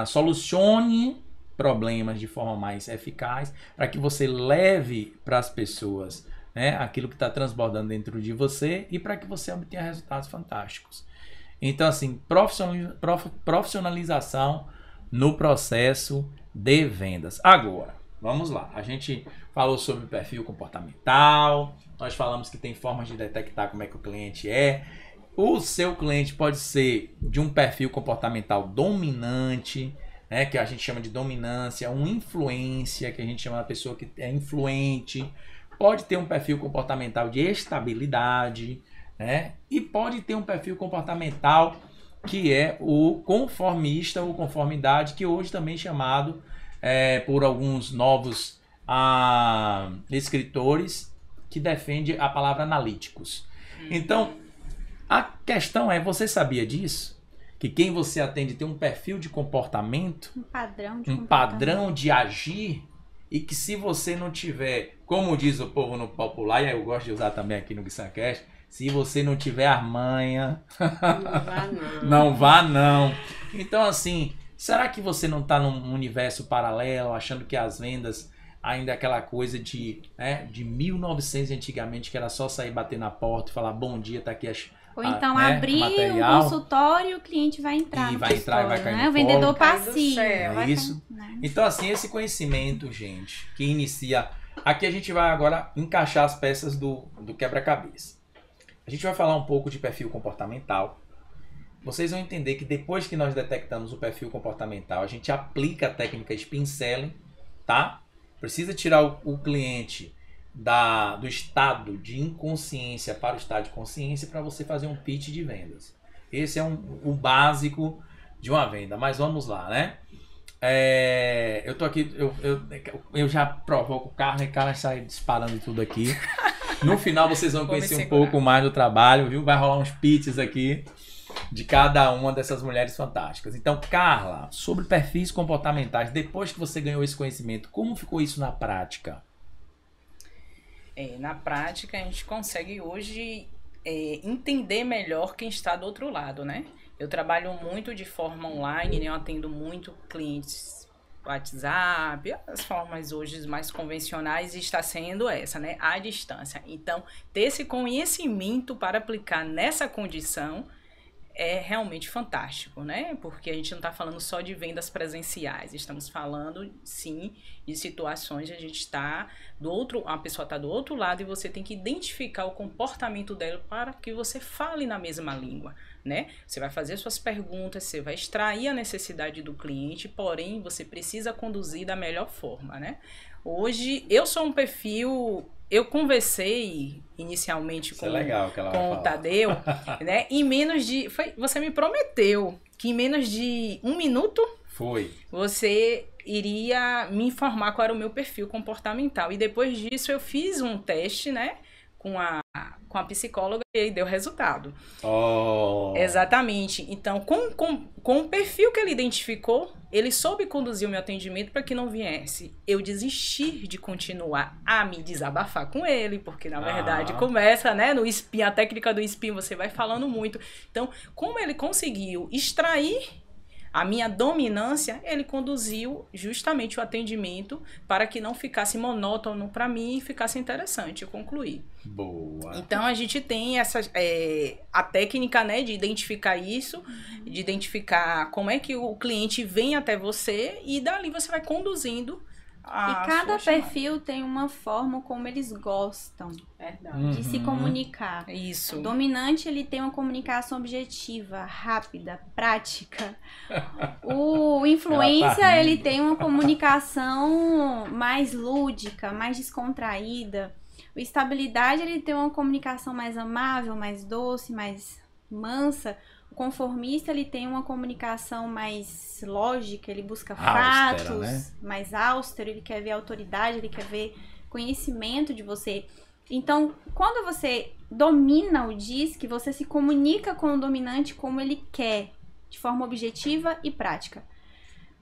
solucione problemas de forma mais eficaz, para que você leve para as pessoas, né, aquilo que está transbordando dentro de você e para que você obtenha resultados fantásticos. Então, assim, profissionalização no processo de vendas. Agora, vamos lá. A gente falou sobre o perfil comportamental, nós falamos que tem formas de detectar como é que o cliente é. O seu cliente pode ser de um perfil comportamental dominante, né, que a gente chama de dominância, uma influência, que a gente chama da pessoa que é influente, pode ter um perfil comportamental de estabilidade, né, e pode ter um perfil comportamental que é o conformista ou conformidade, que hoje também é chamado por alguns novos escritores que defendem a palavra analíticos. Então, a questão é, você sabia disso? Que quem você atende tem um perfil de comportamento, um padrão de agir, e que se você não tiver, como diz o povo no popular, e eu gosto de usar também aqui no GuiSancast, se você não tiver a manha, não vá não. Então assim, será que você não está num universo paralelo, achando que as vendas ainda é aquela coisa de 1900 antigamente, que era só sair bater na porta e falar bom dia, tá aqui ou então abrir um consultório e o cliente vai entrar e vai cair, né? O vendedor passivo. É isso. Então, assim, esse conhecimento, gente, que inicia... Aqui a gente vai agora encaixar as peças do quebra-cabeça. A gente vai falar um pouco de perfil comportamental. Vocês vão entender que depois que nós detectamos o perfil comportamental, a gente aplica a técnica Spin Selling, tá? Precisa tirar o cliente do estado de inconsciência para o estado de consciência para você fazer um pitch de vendas. Esse é o básico de uma venda. Mas vamos lá, né? Eu tô aqui, eu já provoco o carro e o cara sai disparando tudo aqui. No final vocês vão conhecer um pouco mais do trabalho, viu? Vai rolar uns pitches aqui de cada uma dessas mulheres fantásticas. Então, Carla, sobre perfis comportamentais, depois que você ganhou esse conhecimento, como ficou isso na prática? Na prática, a gente consegue hoje entender melhor quem está do outro lado, né? Eu trabalho muito de forma online, né? Eu atendo muito clientes WhatsApp, as formas hoje mais convencionais, está sendo essa, né? À distância. Então, ter esse conhecimento para aplicar nessa condição é realmente fantástico, né? Porque a gente não está falando só de vendas presenciais, estamos falando, sim, de situações onde a gente está a pessoa está do outro lado e você tem que identificar o comportamento dela para que você fale na mesma língua, né? Você vai fazer suas perguntas, você vai extrair a necessidade do cliente, porém, você precisa conduzir da melhor forma, né? Hoje, eu sou um perfil... Eu conversei inicialmente com o Tadeu, né? Em menos de... você me prometeu que em menos de 1 minuto... Foi. Você iria me informar qual era o meu perfil comportamental. E depois disso eu fiz um teste, né, com a psicóloga e aí deu resultado. Oh. Exatamente. Então, com o perfil que ele identificou, ele soube conduzir o meu atendimento para que não viesse eu desistir de continuar a me desabafar com ele, porque na verdade começa, né, no spin, a técnica do spin, você vai falando muito. Então, como ele conseguiu extrair a minha dominância, ele conduziu justamente o atendimento para que não ficasse monótono para mim e ficasse interessante, eu concluí. Boa. Então, a gente tem a técnica, né, de identificar isso, de identificar como é que o cliente vem até você e dali você vai conduzindo a E cada sua chamada. perfil tem uma forma como eles gostam Verdade. de se comunicar. Isso. O dominante, ele tem uma comunicação objetiva, rápida, prática. O influencer, rindo. ele tem uma comunicação mais lúdica, mais descontraída. O estabilidade, ele tem uma comunicação mais amável, mais doce, mais mansa. O conformista, ele tem uma comunicação mais lógica, ele busca Austera, fatos, né? mais austero, ele quer ver autoridade, ele quer ver conhecimento de você. Então, quando você domina o DISC, você se comunica com o dominante como ele quer, de forma objetiva e prática.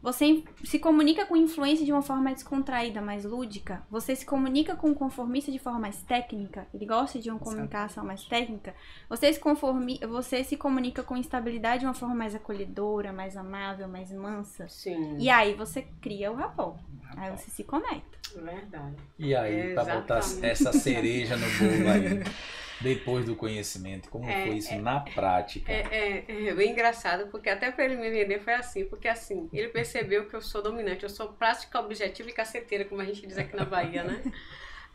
Você se comunica com o influência de uma forma mais descontraída, mais lúdica. Você se comunica com o conformista de forma mais técnica. Ele gosta de uma comunicação mais técnica. Você se comunica com instabilidade de uma forma mais acolhedora, mais amável, mais mansa. Sim. E aí você cria o rapport. Aí você se conecta. Verdade. E aí, pra botar Exatamente. essa cereja no bolo aí, depois do conhecimento, como foi isso na prática? É bem engraçado, porque até pra ele me vender foi assim, porque assim, ele percebeu que eu sou dominante, eu sou prática, objetiva e caceteira, como a gente diz aqui na Bahia, né?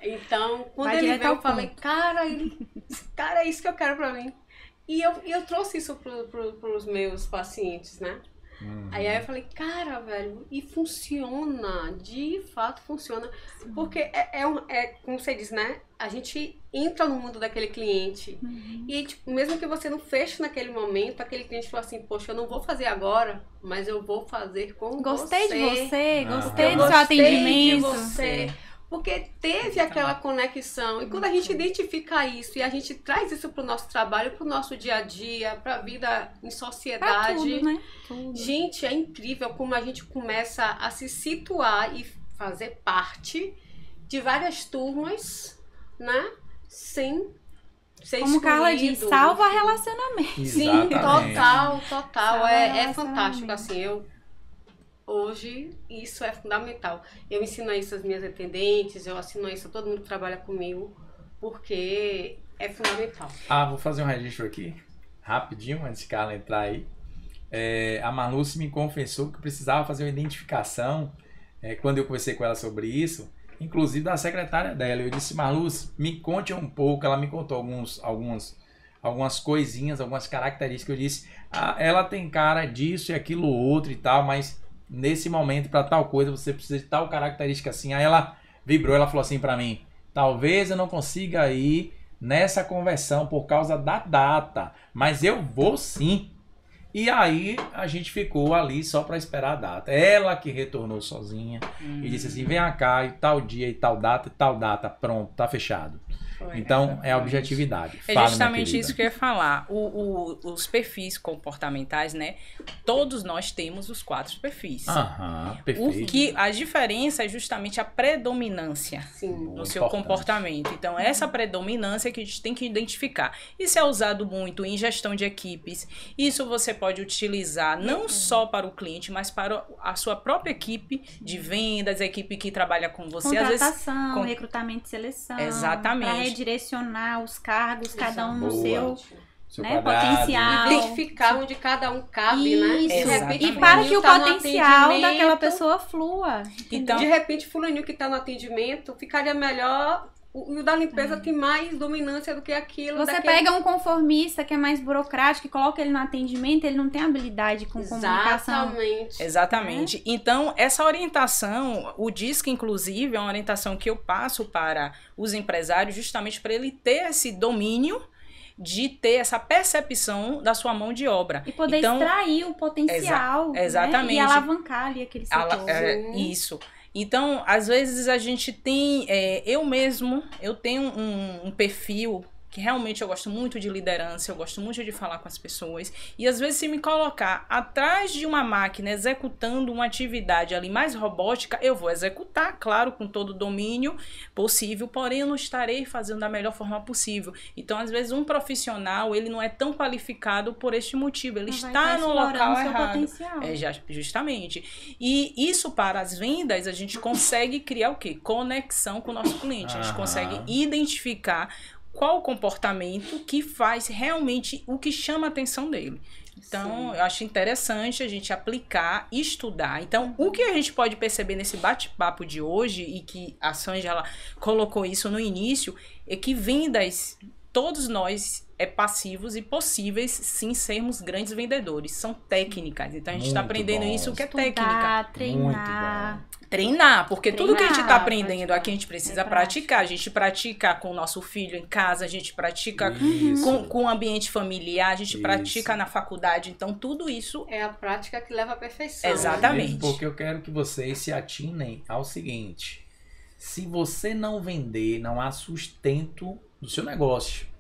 Então, quando Vai ele direto veio, ao eu falei, ponto. cara, é isso que eu quero pra mim. E eu trouxe isso pros meus pacientes, né? Aí eu falei, cara, velho, e funciona, de fato funciona. Porque como você diz, né? A gente entra no mundo daquele cliente. E tipo, mesmo que você não feche naquele momento, aquele cliente falou assim, poxa, eu não vou fazer agora, mas eu vou fazer com Gostei você. de você, Ah. gostei Eu do seu gostei de atendimento. você. Porque teve aquela conexão. E quando a gente identifica isso e a gente traz isso pro nosso trabalho, pro nosso dia a dia, pra vida em Pra sociedade. tudo, né? Tudo. Gente, é incrível como a gente começa a se situar e fazer parte de várias turmas, né? Sem ser Como Carla diz, excluído. salva relacionamento. Sim, Exatamente. total. Salva É relacionamento. fantástico, assim, hoje isso é fundamental. Eu ensino isso às minhas atendentes, eu ensino isso a todo mundo que trabalha comigo, porque é fundamental. Vou fazer um registro aqui, rapidinho, antes de Carla entrar aí. A Marluce me confessou que precisava fazer uma identificação, quando eu conversei com ela sobre isso, inclusive da secretária dela. Eu disse, Marluce, me conte um pouco. Ela me contou algumas coisinhas, algumas características. Eu disse, ela tem cara disso e aquilo outro e tal, mas nesse momento, para tal coisa, você precisa de tal característica assim. Aí ela vibrou, ela falou assim para mim, talvez eu não consiga ir nessa conversão por causa da data, mas eu vou sim. E aí a gente ficou ali só para esperar a data. Ela que retornou sozinha e disse assim, vem cá, e tal dia e tal data, pronto, tá fechado. Foi. Então é a objetividade. É Fala, justamente minha querida. isso que eu ia falar. Os perfis comportamentais, né? Todos nós temos os 4 perfis. Aham, O perfeito. que a diferença é justamente a predominância Sim. no seu Importante. comportamento. Então, essa predominância que a gente tem que identificar. Isso é usado muito em gestão de equipes. Isso você pode utilizar não só para o cliente, mas para a sua própria equipe de vendas, a equipe que trabalha com você. Às vezes, Contratação, com- recrutamento e seleção. Exatamente. Para redirecionar os cargos, cada um no Boa. seu, Seu né, quadrado. potencial. Identificar onde cada um cabe, né? Isso. De repente, Exatamente. E para que fulaninho o tá no potencial atendimento, daquela pessoa flua. então, De repente, fulaninho que está no atendimento ficaria melhor. O da limpeza tem mais dominância do que aquilo. Você daquele- pega um conformista que é mais burocrático e coloca ele no atendimento, ele não tem habilidade com comunicação. Exatamente. exatamente. Então, essa orientação, o DISC, inclusive, é uma orientação que eu passo para os empresários justamente para ele ter esse domínio de ter essa percepção da sua mão de obra. E poder extrair o potencial, exatamente. Né? E alavancar ali aquele setor. Isso. Então, às vezes a gente tem, eu tenho um perfil que realmente eu gosto muito de liderança, eu gosto muito de falar com as pessoas, e às vezes se me colocar atrás de uma máquina executando uma atividade ali mais robótica, eu vou executar, claro, com todo o domínio possível, porém eu não estarei fazendo da melhor forma possível. Então, às vezes, um profissional, ele não é tão qualificado por este motivo, ele está no local errado. Justamente. E isso, para as vendas, a gente consegue criar o quê? Conexão com o nosso cliente, a gente consegue identificar qual o comportamento que faz realmente o que chama a atenção dele. Então, eu acho interessante a gente aplicar, estudar. Então, o que a gente pode perceber nesse bate-papo de hoje, e que a Sângela colocou isso no início, é que vendas, todos nós passivos e possíveis, sim, sermos grandes vendedores. São técnicas. Então, a gente está aprendendo isso, que é técnica. Treinar, porque tudo que a gente está aprendendo aqui, a gente precisa praticar. A gente pratica com o nosso filho em casa, a gente pratica com o ambiente familiar, a gente pratica na faculdade. Então, tudo isso... é a prática que leva à perfeição. Exatamente. Porque eu quero que vocês se atinem ao seguinte. Se você não vender, não há sustento do seu negócio.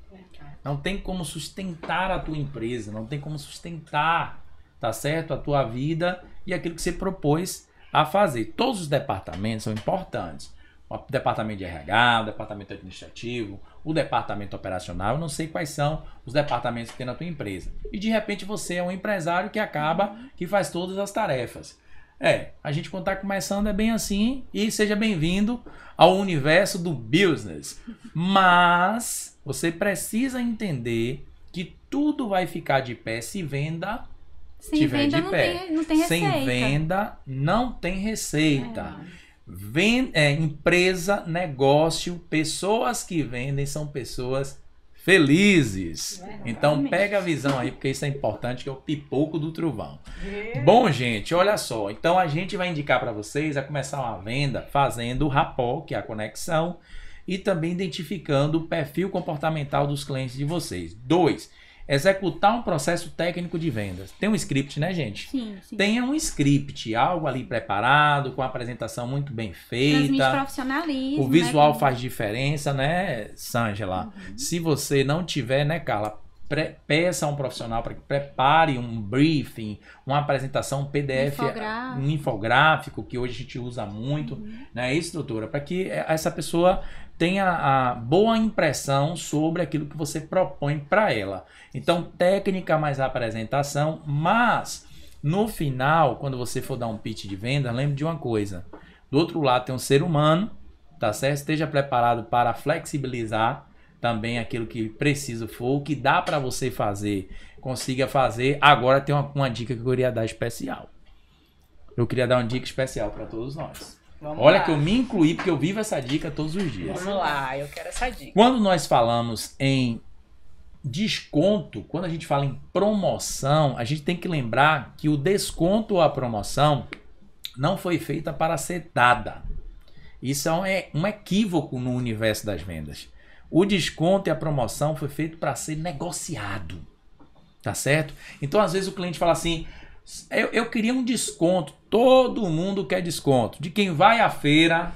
Não tem como sustentar a tua empresa, não tem como sustentar, tá certo? A tua vida e aquilo que você propôs a fazer. Todos os departamentos são importantes. O departamento de RH, o departamento administrativo, o departamento operacional, eu não sei quais são os departamentos que tem na tua empresa. E de repente você é um empresário que faz todas as tarefas. A gente quando está começando é bem assim, e seja bem-vindo ao universo do business. Mas você precisa entender que tudo vai ficar de pé se venda tiver de pé. Não tem receita. Sem venda, não tem receita. Empresa, negócio, pessoas que vendem são pessoas felizes. Então pega a visão aí, porque isso é importante, que é o pipoco do trovão. Bom, gente, olha só. Então a gente vai indicar para vocês a começar uma venda fazendo o rapport, que é a conexão, e também identificando o perfil comportamental dos clientes de vocês. 2. Executar um processo técnico de vendas. Tem um script, né, gente? Sim. Tenha um script, algo ali preparado, com a apresentação muito bem feita. Transmite profissionalismo. O visual faz diferença, né, Sângela? Se você não tiver, né, Carla, peça a um profissional para que prepare um briefing, uma apresentação, um PDF, um infográfico, que hoje a gente usa muito, né, estrutura, para que essa pessoa tenha a boa impressão sobre aquilo que você propõe para ela. Então, técnica mais apresentação, mas no final, quando você for dar um pitch de venda, lembre de uma coisa. Do outro lado tem um ser humano, tá certo? Esteja preparado para flexibilizar também aquilo que preciso for, o que dá para você fazer, consiga fazer. Agora tem uma dica que eu queria dar especial. Eu queria dar uma dica especial para todos nós. Olha que eu me incluí, porque eu vivo essa dica todos os dias. Vamos lá, eu quero essa dica. Quando nós falamos em desconto, quando a gente fala em promoção, a gente tem que lembrar que o desconto ou a promoção não foi feita para ser dada. Isso é um equívoco no universo das vendas. O desconto e a promoção foi feito para ser negociado. Tá certo? Então, às vezes o cliente fala assim... Eu queria um desconto. Todo mundo quer desconto. De quem vai à feira,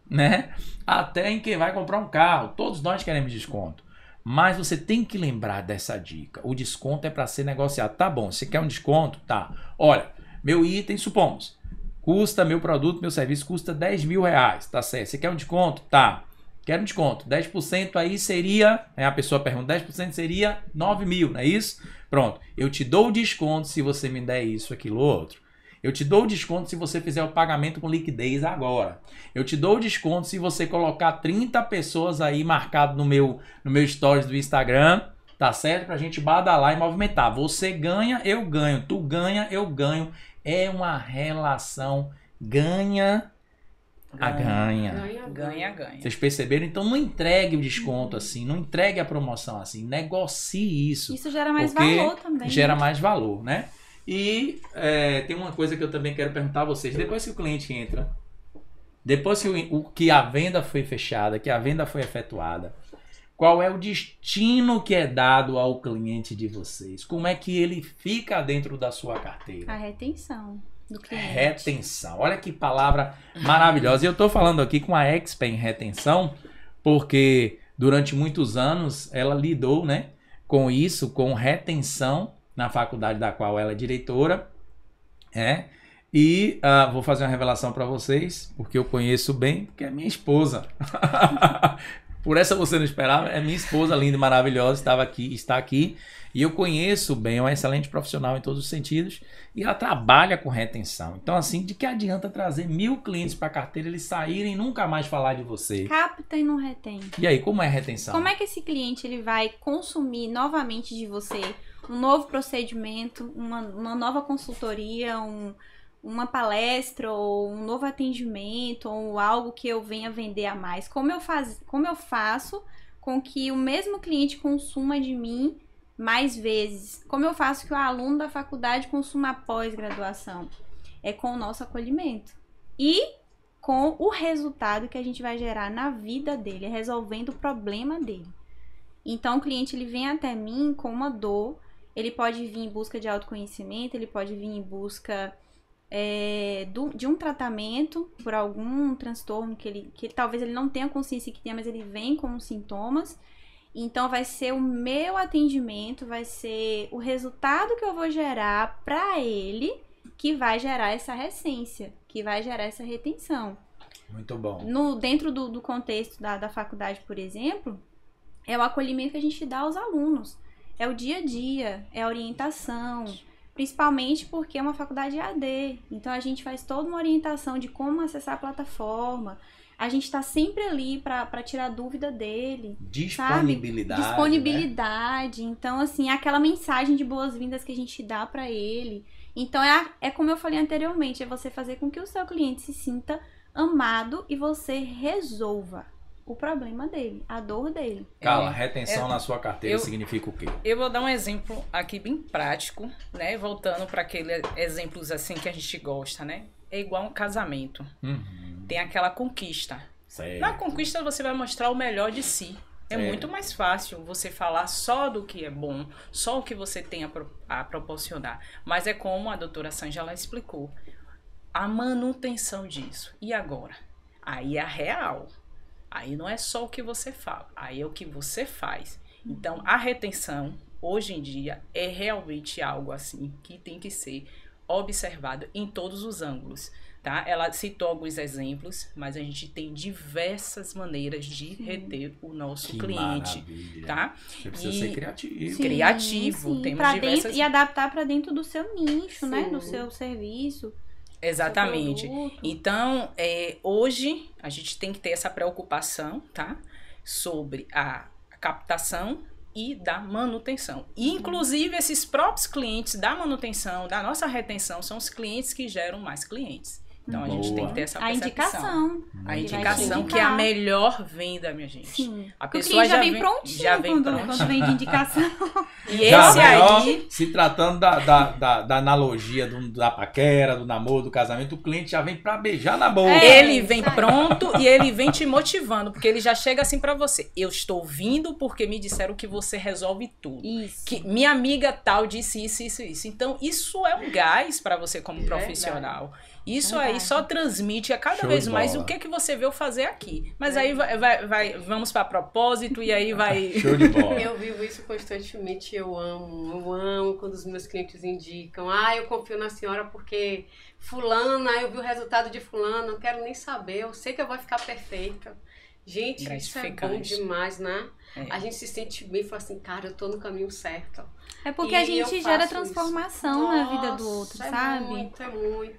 né? Até em quem vai comprar um carro. Todos nós queremos desconto. Mas você tem que lembrar dessa dica. O desconto é para ser negociado. Tá bom, você quer um desconto? Tá. Olha, meu item, supomos, custa, meu produto, meu serviço custa 10 mil reais. Tá certo. Você quer um desconto? Tá. Quero um desconto. 10% aí seria... A pessoa pergunta, 10% seria 9 mil, não é isso? Pronto. Eu te dou o desconto se você me der isso, aquilo, outro. Eu te dou o desconto se você fizer o pagamento com liquidez agora. Eu te dou o desconto se você colocar 30 pessoas aí marcado no meu stories do Instagram, tá certo? Pra gente badalar e movimentar. Você ganha, eu ganho. Tu ganha, eu ganho. É uma relação ganha... Ganha. Vocês perceberam? Então não entregue o desconto assim, não entregue a promoção assim, negocie isso. Isso gera mais valor também. Gera mais valor, né? E tem uma coisa que eu também quero perguntar a vocês. Depois que o cliente entra, depois que a venda foi fechada, que a venda foi efetuada, qual é o destino que é dado ao cliente de vocês? Como é que ele fica dentro da sua carteira? A retenção do cliente. Retenção. Olha que palavra maravilhosa. E eu estou falando aqui com a expert em retenção, porque durante muitos anos ela lidou, né, com isso, com retenção, na faculdade da qual ela é diretora. E vou fazer uma revelação para vocês, porque eu conheço bem, porque é minha esposa. Por essa você não esperava, é minha esposa linda e maravilhosa, está aqui, e eu conheço bem, é uma excelente profissional em todos os sentidos, e ela trabalha com retenção. Então, assim, de que adianta trazer 1000 clientes para a carteira, eles saírem e nunca mais falar de você? Capta e não retém. E aí, como é a retenção? Como é que esse cliente ele vai consumir novamente de você um novo procedimento, uma nova consultoria, uma palestra ou um novo atendimento ou algo que eu venha vender a mais? Como eu faço com que o mesmo cliente consuma de mim mais vezes? Como eu faço que o aluno da faculdade consuma a pós-graduação? É com o nosso acolhimento e com o resultado que a gente vai gerar na vida dele, resolvendo o problema dele. Então o cliente ele vem até mim com uma dor, ele pode vir em busca de autoconhecimento, ele pode vir em busca de um tratamento por algum transtorno que talvez ele não tenha consciência que tenha, mas ele vem com os sintomas. Então vai ser o meu atendimento, vai ser o resultado que eu vou gerar para ele que vai gerar essa recência, que vai gerar essa retenção. Muito bom. Dentro do contexto da faculdade, por exemplo, é o acolhimento que a gente dá aos alunos. É o dia a dia, é a orientação. Principalmente porque é uma faculdade EAD. Então, a gente faz toda uma orientação de como acessar a plataforma. A gente está sempre ali para tirar dúvida dele. Disponibilidade. Sabe? Disponibilidade. Né? Então, assim, é aquela mensagem de boas-vindas que a gente dá para ele. Então, é como eu falei anteriormente, é você fazer com que o seu cliente se sinta amado e você resolva o problema dele, a dor dele. Carla, retenção na sua carteira significa o quê? Eu vou dar um exemplo aqui bem prático, né? Voltando para aqueles exemplos assim que a gente gosta, né? É igual um casamento. Tem aquela conquista. Certo. Na conquista você vai mostrar o melhor de si. É Certo. muito mais fácil você falar só do que é bom, só o que você tem a proporcionar. Mas é como a doutora Sângela explicou. A manutenção disso. E agora? Aí é a real. Aí não é só o que você fala, aí é o que você faz. Então, a retenção, hoje em dia, é realmente algo assim que tem que ser observado em todos os ângulos, tá? Ela citou alguns exemplos, mas a gente tem diversas maneiras de reter o nosso cliente, maravilha. tá? Você precisa ser criativo. Sim, Criativo, sim. temos Pra diversas... dentro, e adaptar para dentro do seu nicho, Sim. né? Do seu serviço. Exatamente. Seu produto. Então, hoje a gente tem que ter essa preocupação, tá? Sobre a captação e da manutenção. E, inclusive, esses próprios clientes da manutenção, da nossa retenção, são os clientes que geram mais clientes. Então, a gente tem que ter essa A percepção. indicação. A Ele vai indicação te que é a indicar. melhor venda, minha gente. Sim. A Porque o pessoa cliente já vem prontinho já vem pronto. quando vem de indicação. E Já esse vem, ó, aí... se tratando da analogia da paquera, do namoro, do casamento, o cliente já vem pra beijar na boca. Ele vem pronto e ele vem te motivando, porque ele já chega assim pra você. Eu estou vindo porque me disseram que você resolve tudo. Isso. Que minha amiga tal disse isso. Então, isso é um gás pra você como profissional. Isso aí só transmite a cada Show vez de mais bola. o que você veio fazer aqui. Mas aí vamos pra propósito e aí vai... Show de bola. Eu vivo isso constantemente, eu amo quando os meus clientes indicam, eu confio na senhora porque fulana, eu vi o resultado de fulana, não quero nem saber, eu sei que eu vou ficar perfeita. Gente, isso é bom demais, né? A gente se sente bem e fala assim, cara, eu tô no caminho certo. É porque E a eu gente faço gera transformação na vida do outro, Nossa, sabe?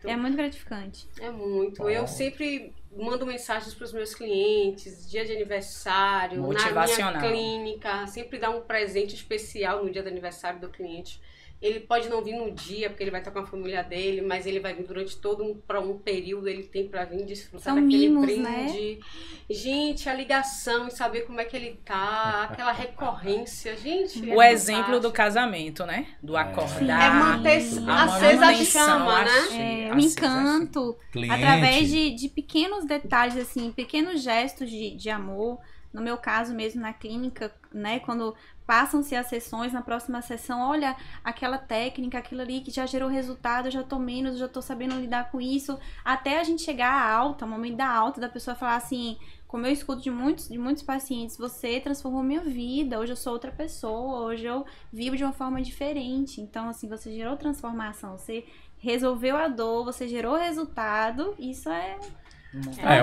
É É muito gratificante. muito. Bom. Eu sempre mando mensagens para os meus clientes, dia de aniversário, na minha Motivacional. clínica, sempre dá um presente especial no dia do aniversário do cliente. Ele pode não vir no dia, porque ele vai estar com a família dele, mas ele vai vir durante todo um período, ele tem para vir desfrutar São daquele mimos, brinde. né? Gente, a ligação e saber como é que ele tá, aquela recorrência, gente. O é exemplo do fantástico. casamento, né? Do acordar. É manter a acesa a manutenção, chama, né? É, o acesa, encanto, Cliente. através de pequenos detalhes, assim, pequenos gestos de amor, no meu caso mesmo na clínica, né, quando passam-se as sessões, na próxima sessão, olha, aquela técnica, aquilo ali que já gerou resultado, eu já tô menos, eu já tô sabendo lidar com isso, até a gente chegar à alta, o momento da alta, da pessoa falar assim, como eu escuto de muitos pacientes, você transformou minha vida, hoje eu sou outra pessoa, hoje eu vivo de uma forma diferente. Então, assim, você gerou transformação, você resolveu a dor, você gerou resultado, isso é...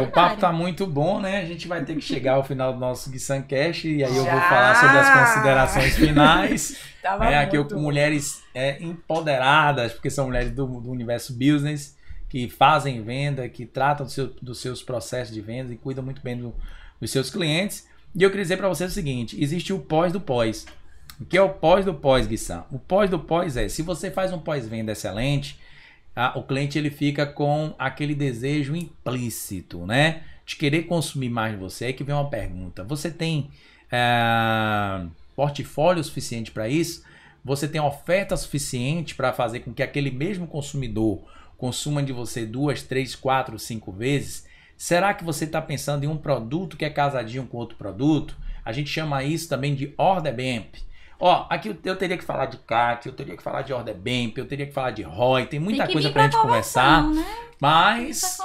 O papo tá muito bom, né? A gente vai ter que chegar ao final do nosso GuiSancast e aí eu vou falar sobre as considerações finais. Aqui com mulheres empoderadas, porque são mulheres do universo business, que fazem venda, que tratam dos seus processos de venda e cuidam muito bem dos seus clientes. E eu queria dizer para vocês o seguinte, existe o pós do pós. O que é o pós do pós, Guissan? O pós do pós se você faz um pós-venda excelente, o cliente ele fica com aquele desejo implícito, né? De querer consumir mais de você. Aí que vem uma pergunta. Você tem portfólio suficiente para isso? Você tem oferta suficiente para fazer com que aquele mesmo consumidor consuma de você 2, 3, 4, 5 vezes? Será que você está pensando em um produto que é casadinho com outro produto? A gente chama isso também de order bump. Aqui eu teria que falar de CAC, eu teria que falar de order bump, eu teria que falar de ROI, tem muita coisa pra gente conversar, né? Mas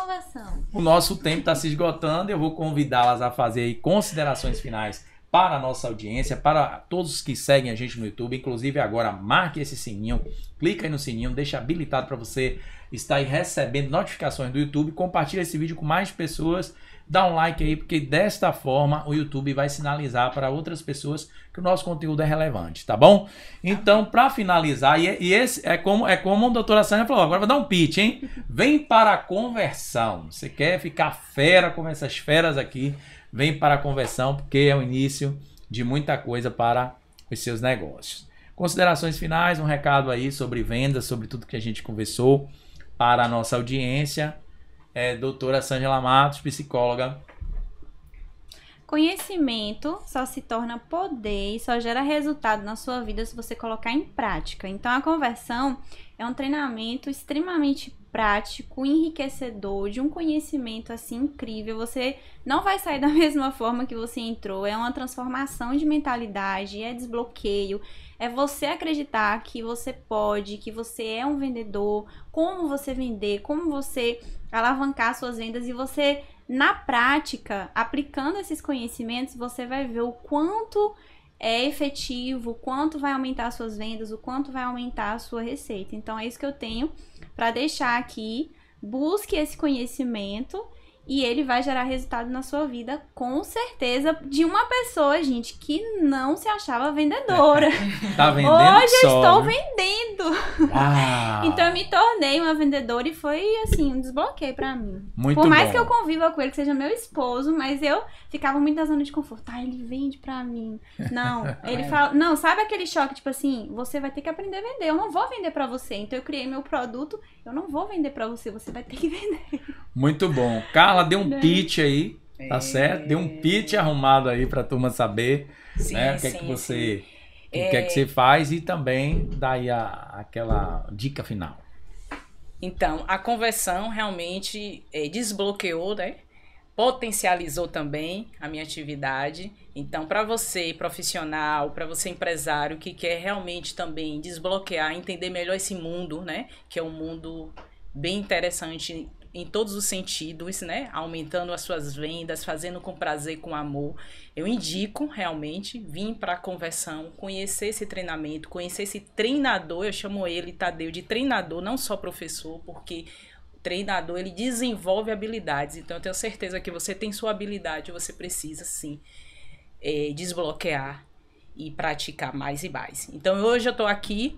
o nosso tempo está se esgotando, eu vou convidá-las a fazer aí considerações finais para a nossa audiência, para todos que seguem a gente no YouTube, inclusive agora marque esse sininho, clica aí no sininho, deixa habilitado para você estar aí recebendo notificações do YouTube, compartilha esse vídeo com mais pessoas, dá um like aí, porque desta forma o YouTube vai sinalizar para outras pessoas que o nosso conteúdo é relevante, tá bom? Então, para finalizar, e esse é como a doutora Sânia falou, agora vou dar um pitch, hein? Vem para a conversão. Você quer ficar fera com essas feras aqui, vem para a conversão, porque é o início de muita coisa para os seus negócios. Considerações finais, um recado aí sobre vendas, sobre tudo que a gente conversou para a nossa audiência. Doutora Sângela Matos, psicóloga. Conhecimento só se torna poder e só gera resultado na sua vida se você colocar em prática. Então, a conversão é um treinamento extremamente prático, enriquecedor, de um conhecimento assim incrível. Você não vai sair da mesma forma que você entrou. É uma transformação de mentalidade, é desbloqueio, é você acreditar que você pode, que você é um vendedor, como você vender, como você alavancar suas vendas e você, na prática, aplicando esses conhecimentos, você vai ver o quanto é efetivo, o quanto vai aumentar suas vendas, o quanto vai aumentar a sua receita. Então, é isso que eu tenho para deixar aqui. Busque esse conhecimento e ele vai gerar resultado na sua vida, com certeza, de uma pessoa, gente, que não se achava vendedora. Tá vendendo Hoje eu só, estou viu? vendendo. Ah. Então eu me tornei uma vendedora e foi, assim, um desbloqueio pra mim. Muito Por mais bom. que eu conviva com ele, que seja meu esposo, mas eu ficava muito na zona de conforto. Ele vende pra mim. Não, ele fala... Não, sabe aquele choque, tipo assim, você vai ter que aprender a vender. Eu não vou vender pra você. Então eu criei meu produto, eu não vou vender pra você. Você vai ter que vender. Muito bom. Carla, dê um pitch aí, tá certo? Dê um pitch arrumado aí pra turma saber, Sim, né? O que é que você... O que é que você faz e também daí aquela dica final. Então, a conversão realmente desbloqueou, né? Potencializou também a minha atividade. Então, para você profissional, para você empresário que quer realmente também desbloquear, entender melhor esse mundo, né? Que é um mundo bem interessante em todos os sentidos, né? Aumentando as suas vendas, fazendo com prazer, com amor. Eu indico realmente vir para a conversão, conhecer esse treinamento, conhecer esse treinador. Eu chamo ele, Tadeu, de treinador, não só professor, porque o treinador ele desenvolve habilidades. Então eu tenho certeza que você tem sua habilidade, você precisa sim desbloquear e praticar mais e mais. Então hoje eu estou aqui,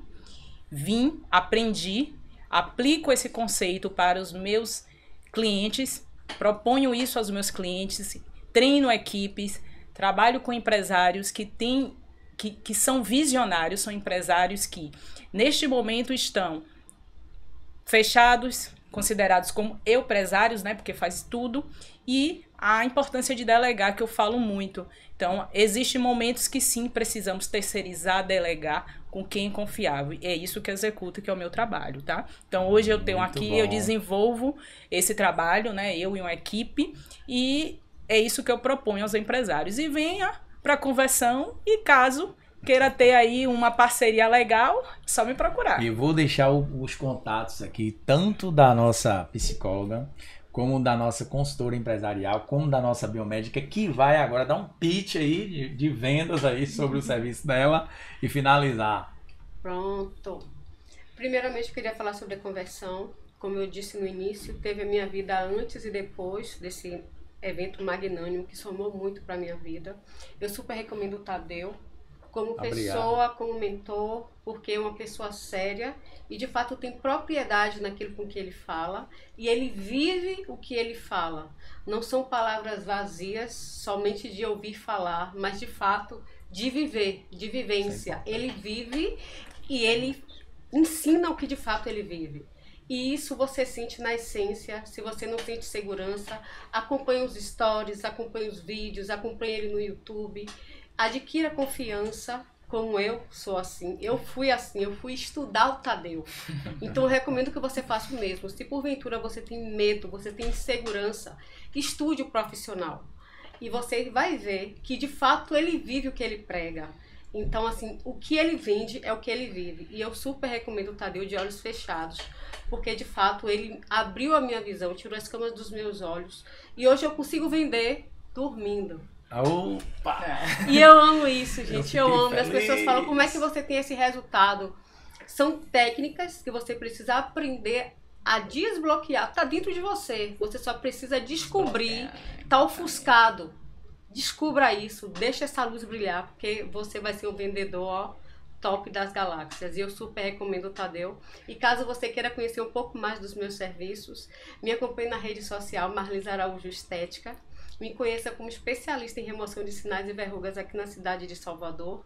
vim, aprendi, aplico esse conceito para os meus clientes, proponho isso aos meus clientes, treino equipes, trabalho com empresários que são visionários, são empresários que neste momento estão fechados, considerados como empresários, né, porque faz tudo, e a importância de delegar, que eu falo muito. Então, existem momentos que sim, precisamos terceirizar, delegar com quem é confiável. E é isso que eu executo, que é o meu trabalho, tá? Então, hoje eu tenho Muito aqui, bom. eu desenvolvo esse trabalho, né? Eu e uma equipe, e é isso que eu proponho aos empresários. E venha para conversão e caso queira ter aí uma parceria legal, só me procurar. E eu vou deixar os contatos aqui, tanto da nossa psicóloga, como da nossa consultora empresarial, como da nossa biomédica, que vai agora dar um pitch aí de vendas aí sobre o serviço dela e finalizar. Pronto. Primeiramente, eu queria falar sobre a conversão. Como eu disse no início, teve a minha vida antes e depois desse evento magnânimo que somou muito para a minha vida. Eu super recomendo o Tadeu como pessoa, como mentor, porque é uma pessoa séria e de fato tem propriedade naquilo com que ele fala e ele vive o que ele fala. Não são palavras vazias, somente de ouvir falar, mas de fato de viver, de vivência. Ele vive e ele ensina o que de fato ele vive. E isso você sente na essência. Se você não sente segurança, acompanhe os stories, acompanhe os vídeos, acompanhe ele no YouTube. Adquira confiança, como eu sou assim. Eu fui estudar o Tadeu. Então eu recomendo que você faça o mesmo. Se porventura você tem medo, você tem insegurança, estude o profissional. E você vai ver que de fato ele vive o que ele prega. Então assim, o que ele vende é o que ele vive. E eu super recomendo o Tadeu de olhos fechados. Porque de fato ele abriu a minha visão, tirou as escamas dos meus olhos. E hoje eu consigo vender dormindo. Opa! E eu amo isso, gente. Eu amo. Feliz. As pessoas falam, como é que você tem esse resultado? São técnicas que você precisa aprender a desbloquear. Tá dentro de você. Você só precisa descobrir. Tá ofuscado. Descubra isso. Deixa essa luz brilhar, porque você vai ser um vendedor, ó, top das galáxias. E eu super recomendo o Tadeu. E caso você queira conhecer um pouco mais dos meus serviços, me acompanhe na rede social Marlise Araújo Estética. Me conheça como especialista em remoção de sinais e verrugas aqui na cidade de Salvador.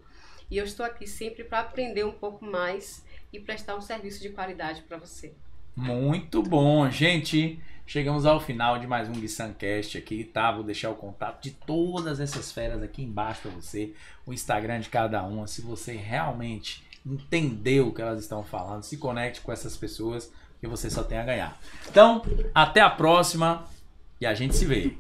E eu estou aqui sempre para aprender um pouco mais e prestar um serviço de qualidade para você. Muito bom, gente. Chegamos ao final de mais um GuiSanCast aqui, tá? Vou deixar o contato de todas essas feras aqui embaixo para você. O Instagram de cada uma. Se você realmente entendeu o que elas estão falando, se conecte com essas pessoas, que você só tem a ganhar. Então, até a próxima e a gente se vê.